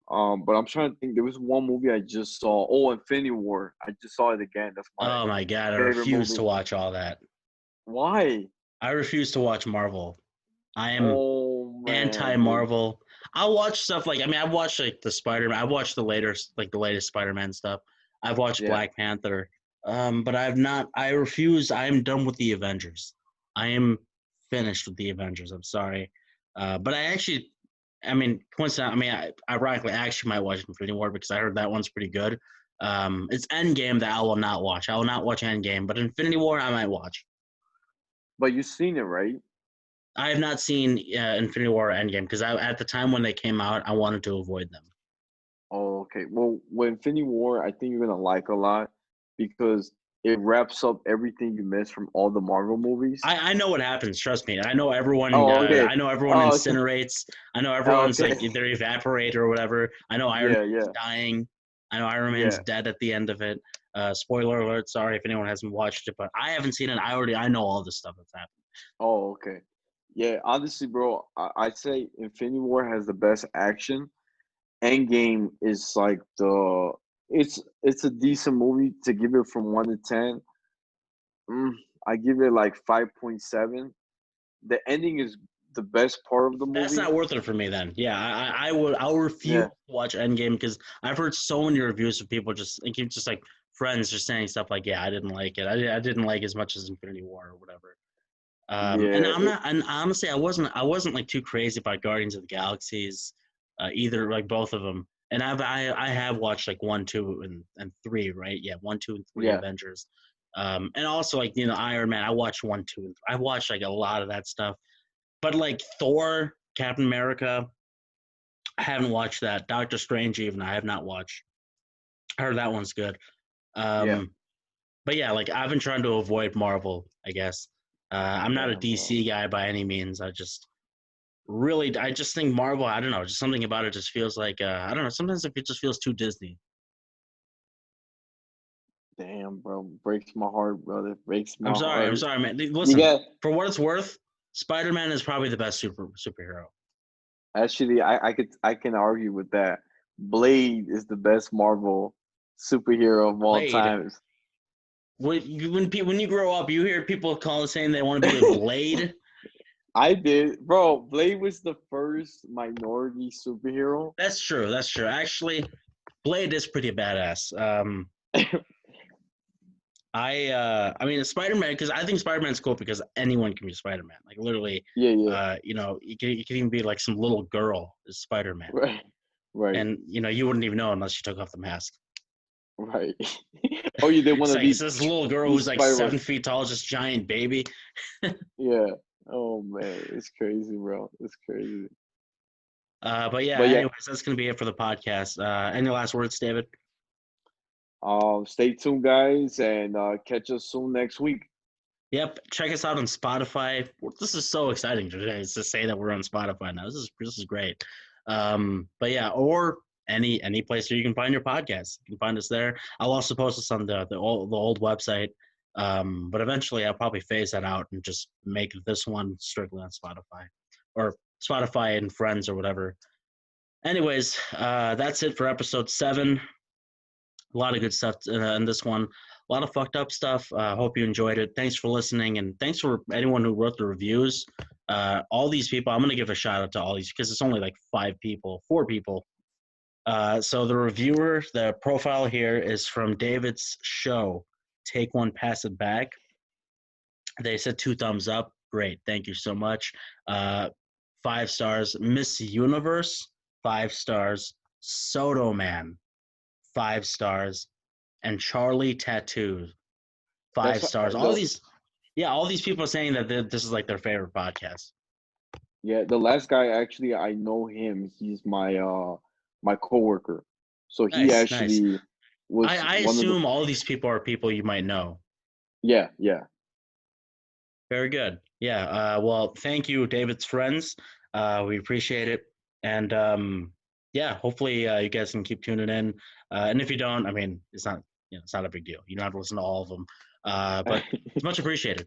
But I'm trying to think. There was one movie I just saw. Oh, Infinity War. I just saw it again. That's my Oh my god, I favorite refuse to movie. watch all that. Why? I refuse to watch Marvel. I am Oh anti man, dude. Marvel. I'll watch stuff like I mean I've watched like the Spider Man. I've watched the later like the latest Spider Man stuff. I've watched Yeah. Black Panther. But I've not. I refuse. I am done with the Avengers. I am finished with the Avengers. I'm sorry. But I actually, I mean, coincidentally, I mean, ironically, I actually might watch Infinity War because I heard that one's pretty good. It's Endgame that I will not watch. I will not watch Endgame, but Infinity War I might watch. But you've seen it, right? I have not seen Infinity War or Endgame because at the time when they came out, I wanted to avoid them. Oh, okay. Well, with Infinity War, I think you're gonna like a lot because it wraps up everything you missed from all the Marvel movies. I know what happens. Trust me. I know everyone. Oh, okay. I know everyone Oh, okay. incinerates. I know Oh, everyone's like okay. they're evaporate or whatever. I know Iron Yeah, Man's yeah, dying. I know Iron Man's yeah. dead at the end of it. Spoiler alert. Sorry if anyone hasn't watched it, but I haven't seen it. I know all this stuff that's happened. Oh, okay. Yeah, honestly, bro, I'd say Infinity War has the best action. Endgame is like it's a decent movie to give it from 1 to 10. Mm, I give it like 5.7. The ending is the best part of the That's movie. not worth it for me then. Yeah, I'll refuse Yeah, to watch Endgame because I've heard so many reviews of people just like just like friends just saying stuff like, yeah, I didn't like it. I didn't like as much as Infinity War or whatever. And yeah, I'm not, and honestly, I wasn't like too crazy about Guardians of the Galaxies, either, like both of them. And I have watched like one, two, and three, right? Yeah, one, two, and three yeah. Avengers. And also like you know Iron Man. I watched one, two, and I watched like a lot of that stuff. But like Thor, Captain America, I haven't watched that. Doctor Strange, even I have not watched. I heard that one's good. Yeah. Um, but yeah, like I've been trying to avoid Marvel. I guess I'm not a Damn, bro. DC guy by any means. I just think Marvel. I don't know, just something about it just feels like I don't know. Sometimes it just feels too Disney. Damn, bro. Breaks my heart, brother. Breaks I'm my sorry. I'm heart. sorry, man. You Listen, got for what it's worth, Spider Man is probably the best superhero. actually I can argue with that. Blade is the best Marvel superhero of all Blade. times. When you grow up, you hear people saying they want to be a Blade. I did, bro. Blade was the first minority superhero. That's true. That's true. Actually, Blade is pretty badass. I mean, Spider-Man, because I think Spider-Man's cool because anyone can be Spider-Man. Like literally, Yeah, yeah, you can even be like some little girl is Spider-Man, right, right, and you wouldn't even know unless she took off the mask. right. Oh, you did one It's of like it's this little girl these who's like Spider-Man. 7 feet tall, just giant baby. Yeah. Oh man, it's crazy, bro. It's crazy. But yeah, But yeah, anyways, that's gonna be it for the podcast. Any last words, David? stay tuned, guys, and catch us soon next week. Yep, check us out on Spotify. This is so exciting to say that we're on Spotify now. This is great. But yeah, or any place where you can find your podcast, you can find us there. I'll also post this on the old website. But eventually, I'll probably phase that out and just make this one strictly on Spotify or Spotify and Friends or whatever. Anyways, that's it for episode 7. A lot of good stuff in this one. A lot of fucked up stuff. Hope you enjoyed it. Thanks for listening, and thanks for anyone who wrote the reviews. All these people, I'm going to give a shout out to all these because it's only like 4 people. So the reviewer, the profile here is from David's show. Take one, pass it back. They said 2 thumbs up. Great, thank you so much. 5 stars. Miss Universe, 5 stars. Soto Man, 5 stars, and Charlie Tattoo, That's 5 stars. All the these, yeah, all these people are saying that this is like their favorite podcast. yeah, the last guy actually I know him. He's my coworker. So he Nice, nice. actually was I one of the assume all these people are people you might know. yeah, yeah. Very good. Yeah. Well, thank you, David's friends. We appreciate it, and yeah, hopefully you guys can keep tuning in. And if you don't, I mean, it's not a big deal. You don't have to listen to all of them, but it's much appreciated.